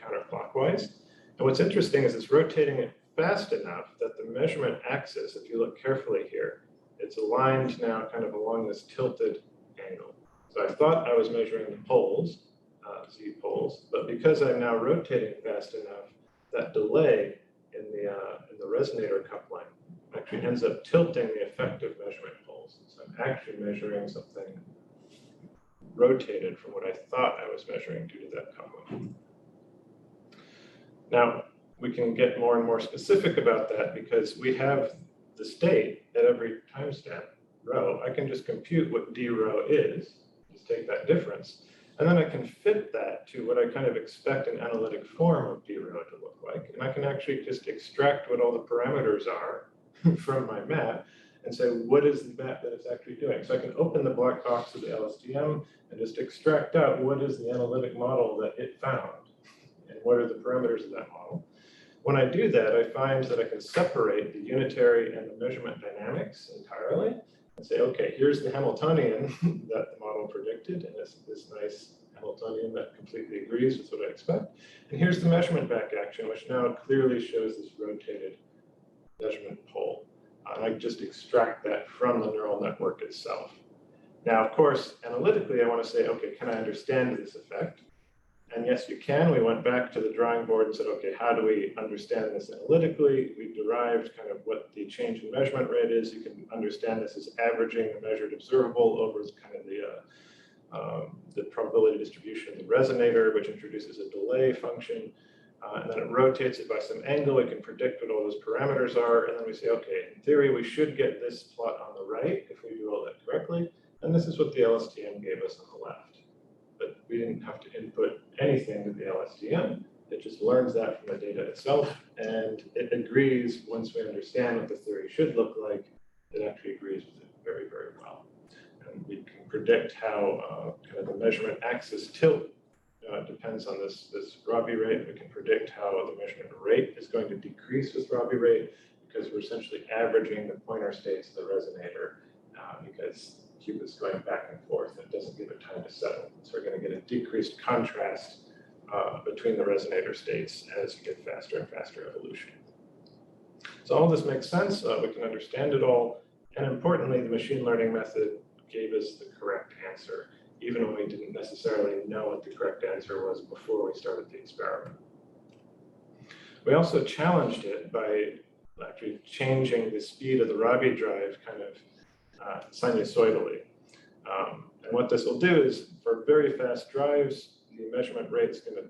[SPEAKER 3] counterclockwise. And what's interesting is it's rotating it fast enough that the measurement axis, if you look carefully here, it's aligned now kind of along this tilted angle. So I thought I was measuring the poles, Z poles, but because I'm now rotating fast enough, that delay in the resonator coupling actually ends up tilting the effective measurement poles. So I'm actually measuring something rotated from what I thought I was measuring due to that coupling. Now, we can get more and more specific about that because we have the state at every timestamp row. I can just compute what d row is, just take that difference, and then I can fit that to what I kind of expect an analytic form of d row to look like. And I can actually just extract what all the parameters are from my map and say, what is the map that it's actually doing? So I can open the black box of the LSTM and just extract out what is the analytic model that it found and what are the parameters of that model. When I do that, I find that I can separate the unitary and the measurement dynamics entirely and say, okay, here's the Hamiltonian that the model predicted, and it's this nice Hamiltonian that completely agrees with what I expect. And here's the measurement back action, which now clearly shows this rotated measurement pole. And I just extract that from the neural network itself. Now, of course, analytically, I want to say, okay, can I understand this effect? And yes, you can. We went back to the drawing board and said, okay, how do we understand this analytically? We derived kind of what the change in measurement rate is. You can understand this as averaging the measured observable over kind of the probability distribution of the resonator, which introduces a delay function. And then it rotates it by some angle. We can predict what all those parameters are. And then we say, okay, in theory, we should get this plot on the right if we do all that correctly. And this is what the LSTM gave us on the left. But we didn't have to input anything to the LSTM. It just learns that from the data itself. And it agrees, once we understand what the theory should look like, it actually agrees with it very, very well. And we can predict how kind of the measurement axis tilt depends on this Rabi rate. We can predict how the measurement rate is going to decrease with Rabi rate because we're essentially averaging the pointer states of the resonator because qubits going back and forth. It doesn't give it time to settle. So we're going to get a decreased contrast between the resonator states as you get faster and faster evolution. So all this makes sense. We can understand it all. And importantly, the machine learning method gave us the correct answer, even when we didn't necessarily know what the correct answer was before we started the experiment. We also challenged it by actually changing the speed of the Rabi drive kind of sinusoidally. And what this will do is, for very fast drives, the measurement rate is going to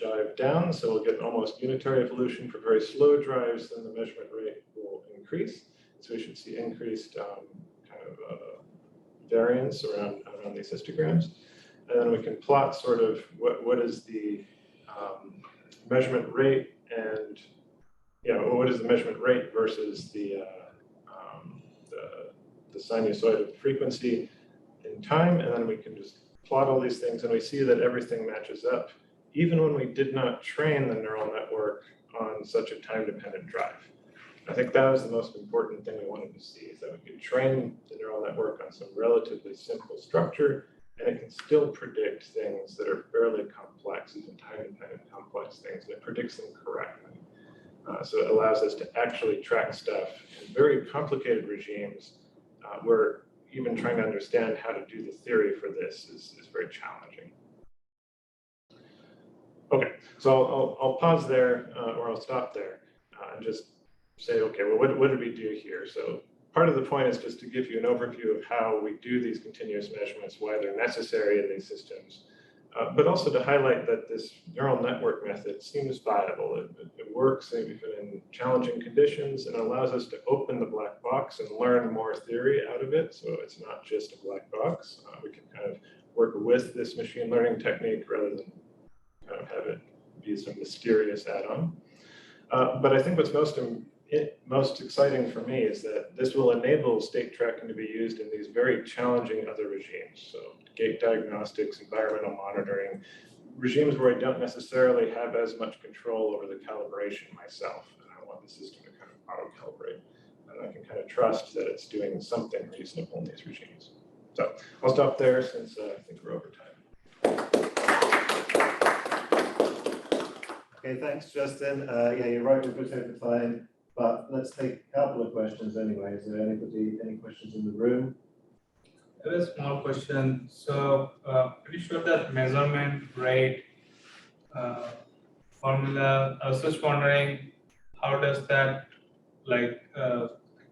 [SPEAKER 3] jive down, so we'll get almost unitary evolution. For very slow drives, then the measurement rate will increase. So we should see increased kind of variance around these histograms. And then we can plot sort of what is the measurement rate and, what is the measurement rate versus the sinusoid of frequency in time. And then we can just plot all these things and we see that everything matches up, even when we did not train the neural network on such a time-dependent drive. I think that was the most important thing we wanted to see, is that we could train the neural network on some relatively simple structure, and it can still predict things that are fairly complex, even time-dependent complex things, and it predicts them correctly. So it allows us to actually track stuff in very complicated regimes where even trying to understand how to do the theory for this is very challenging. Okay, so I'll pause there, or I'll stop there and just say, okay, well, what did we do here? So part of the point is just to give you an overview of how we do these continuous measurements, why they're necessary in these systems, but also to highlight that this neural network method seems viable. It works even in challenging conditions and allows us to open the black box and learn more theory out of it. So it's not just a black box. We can kind of work with this machine learning technique rather than kind of have it be some mysterious add-on. But I think what's most exciting for me is that this will enable state tracking to be used in these very challenging other regimes. So gate diagnostics, environmental monitoring, regimes where I don't necessarily have as much control over the calibration myself. And I want the system to kind of auto-calibrate. And I can kind of trust that it's doing something reasonable in these regimes. So I'll stop there since I think we're over time.
[SPEAKER 2] Okay, thanks, Justin. Yeah, you're right, we've got over time, but let's take a couple of questions anyway. Is there any questions in the room?
[SPEAKER 6] I have a small question. So, pretty sure that measurement rate formula, I was just wondering, how does that I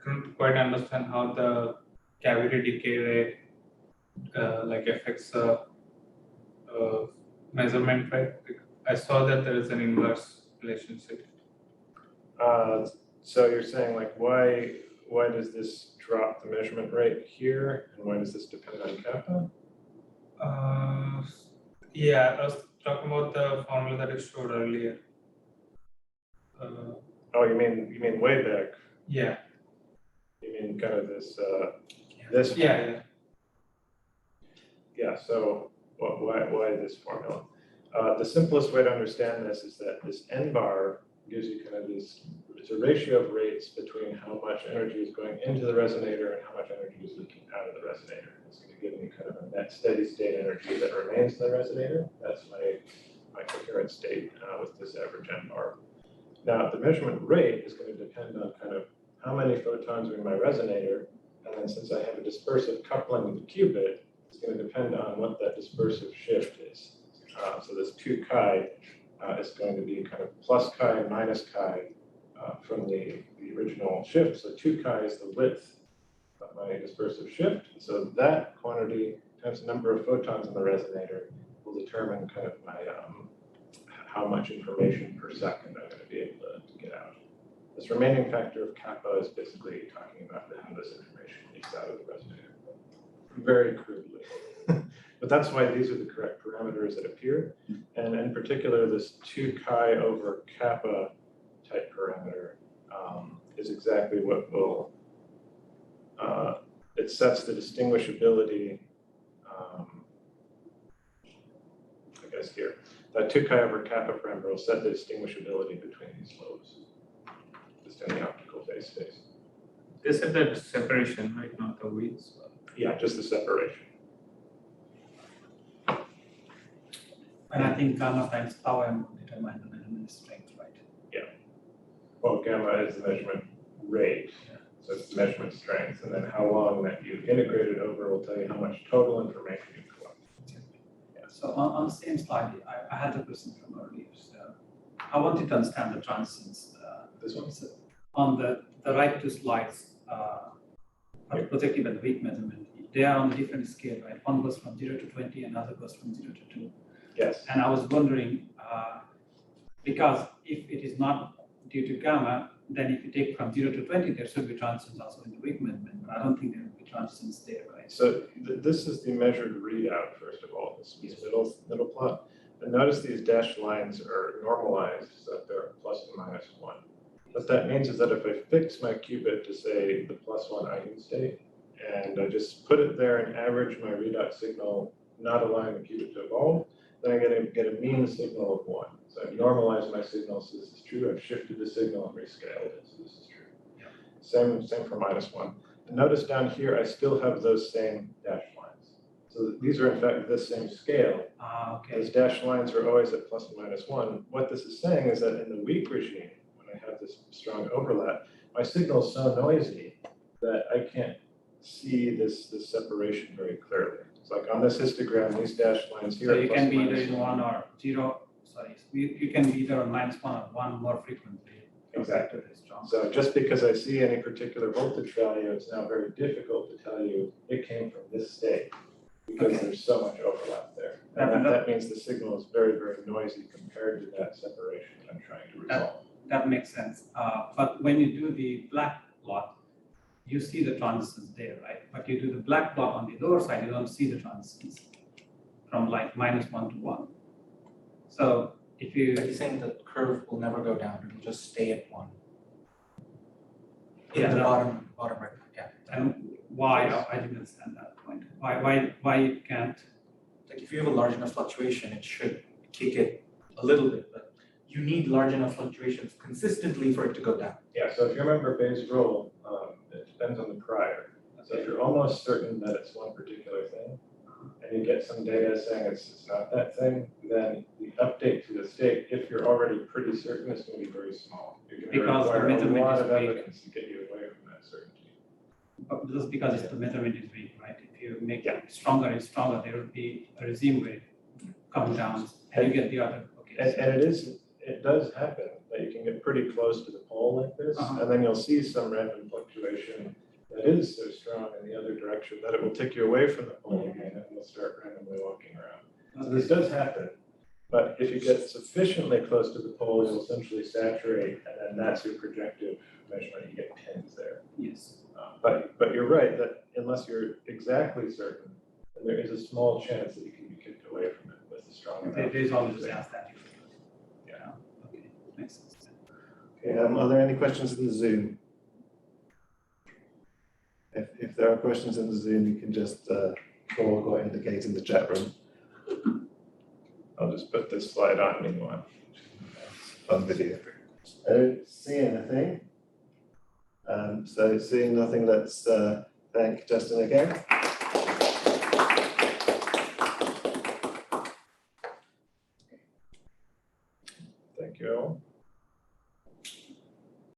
[SPEAKER 6] couldn't quite understand how the cavity decay rate affects measurement, right? I saw that there is an inverse relationship.
[SPEAKER 3] So you're saying like, why does this drop the measurement rate here? And why does this depend on kappa?
[SPEAKER 6] Yeah, I was talking about the formula that I showed earlier.
[SPEAKER 3] Oh, you mean way back?
[SPEAKER 6] Yeah.
[SPEAKER 3] You mean kind of this?
[SPEAKER 6] Yeah.
[SPEAKER 3] Yeah, so why this formula? The simplest way to understand this is that this n bar gives you kind of it's a ratio of rates between how much energy is going into the resonator and how much energy is leaking out of the resonator. It's going to give me kind of a net steady state energy that remains in the resonator. That's my coherent state with this average n bar. Now, the measurement rate is going to depend on kind of how many photons are in my resonator, and then since I have a dispersive coupling with the qubit, it's going to depend on what that dispersive shift is. So this 2 chi is going to be kind of plus chi and minus chi from the original shift. So 2 chi is the width of my dispersive shift. So that quantity times the number of photons in the resonator will determine kind of my how much information per second I'm going to be able to get out. This remaining factor of kappa is basically talking about how this information leaks out of the resonator, very crudely. But that's why these are the correct parameters that appear. And in particular, this 2 chi over kappa type parameter is exactly what will, it sets the distinguishability, I guess here. That 2 chi over kappa parameter will set the distinguishability between these lobes, just in the optical phase space.
[SPEAKER 6] They said that separation, right? Not the weights.
[SPEAKER 3] Yeah, just the separation.
[SPEAKER 4] And I think gamma times tau m will determine the measurement strength, right?
[SPEAKER 3] Well, gamma is the measurement rate, so it's the measurement strength, and then how long that you integrate it over will tell you how much total information you collect.
[SPEAKER 4] So on the same slide, I had a question from earlier. So I wanted to understand the transitions.
[SPEAKER 3] This one?
[SPEAKER 4] So on the right two slides, projective and weak measurement, they are on a different scale, right? One goes from 0 to 20, another goes from 0 to 2.
[SPEAKER 3] Yes.
[SPEAKER 4] And I was wondering, because if it is not due to gamma, then if you take from 0 to 20, there should be transitions also in the weak measurement, but I don't think there will be transitions there, right?
[SPEAKER 3] So this is the measured readout, first of all, this middle plot. And notice these dashed lines are normalized so that they're plus and minus 1. What that means is that if I fix my qubit to say the +1 eigenstate, and I just put it there and average my readout signal, not allowing the qubit to evolve, then I get a mean signal of 1. So I've normalized my signal, so this is true. I've shifted the signal and rescaled it, so this is true.
[SPEAKER 4] Yeah.
[SPEAKER 3] Same for -1. And notice down here, I still have those same dashed lines. So these are in fact the same scale.
[SPEAKER 4] Okay.
[SPEAKER 3] Those dashed lines are always at plus and minus 1. What this is saying is that in the weak regime, when I have this strong overlap, my signal is so noisy that I can't see this separation very clearly. It's like on this histogram, these dashed lines here.
[SPEAKER 4] So you
[SPEAKER 3] plus
[SPEAKER 4] can be
[SPEAKER 3] and
[SPEAKER 4] either
[SPEAKER 3] minus
[SPEAKER 4] in 1 or 0. Sorry, you can be either on -1 or 1 more frequently.
[SPEAKER 3] Exactly.
[SPEAKER 4] Strong.
[SPEAKER 3] So just because I see any particular voltage value, it's now very difficult to tell you it came from this state because there's so much overlap there. And that means the signal is very, very noisy compared to that separation that I'm trying to resolve.
[SPEAKER 4] That makes sense. But when you do the black plot, you see the transitions there, right? But you do the black plot on the lower side, you don't see the transitions from like -1 to 1. So if you...
[SPEAKER 7] Are you saying the curve will never go down, it'll just stay at 1?
[SPEAKER 4] Yeah,
[SPEAKER 7] The bottom right, yeah.
[SPEAKER 4] And why? I didn't understand that point. Why it can't?
[SPEAKER 7] Like if you have a large enough fluctuation, it should kick it a little bit, but you need large enough fluctuations consistently for it to go down.
[SPEAKER 3] Yeah, so if you remember Bayes' rule, it depends on the prior. So if you're almost certain that it's one particular thing, and you get some data saying it's not that thing, then the update to the state, if you're already pretty certain, is going to be very small. You're going to
[SPEAKER 4] Because the
[SPEAKER 3] require a
[SPEAKER 4] measurement
[SPEAKER 3] lot
[SPEAKER 4] is
[SPEAKER 3] of
[SPEAKER 4] weak.
[SPEAKER 3] evidence to get you away from that certainty.
[SPEAKER 4] But just because the measurement is weak, right? If you make it stronger and stronger, there will be a regime where it comes down and you get the other. Okay.
[SPEAKER 3] And it does happen that you can get pretty close to the pole like this,
[SPEAKER 4] Uh-huh.
[SPEAKER 3] and then you'll see some random fluctuation that is so strong in the other direction that it will take you away from the pole again, and you'll start randomly walking around. So this does happen, but if you get sufficiently close to the pole, you'll essentially saturate, and then that's your projective measurement. You get pins there.
[SPEAKER 4] Yes.
[SPEAKER 3] But you're right that unless you're exactly certain, then there is a small chance that you can be kicked away from it with the strong enough.
[SPEAKER 4] There's always a chance that you.
[SPEAKER 3] Yeah.
[SPEAKER 4] Okay, makes sense.
[SPEAKER 2] Okay, are there any questions in the Zoom? If there are questions in the Zoom, you can just talk or indicate in the chat room.
[SPEAKER 3] I'll just put this slide on meanwhile.
[SPEAKER 2] On video. I don't see anything. So seeing nothing, let's thank Justin again.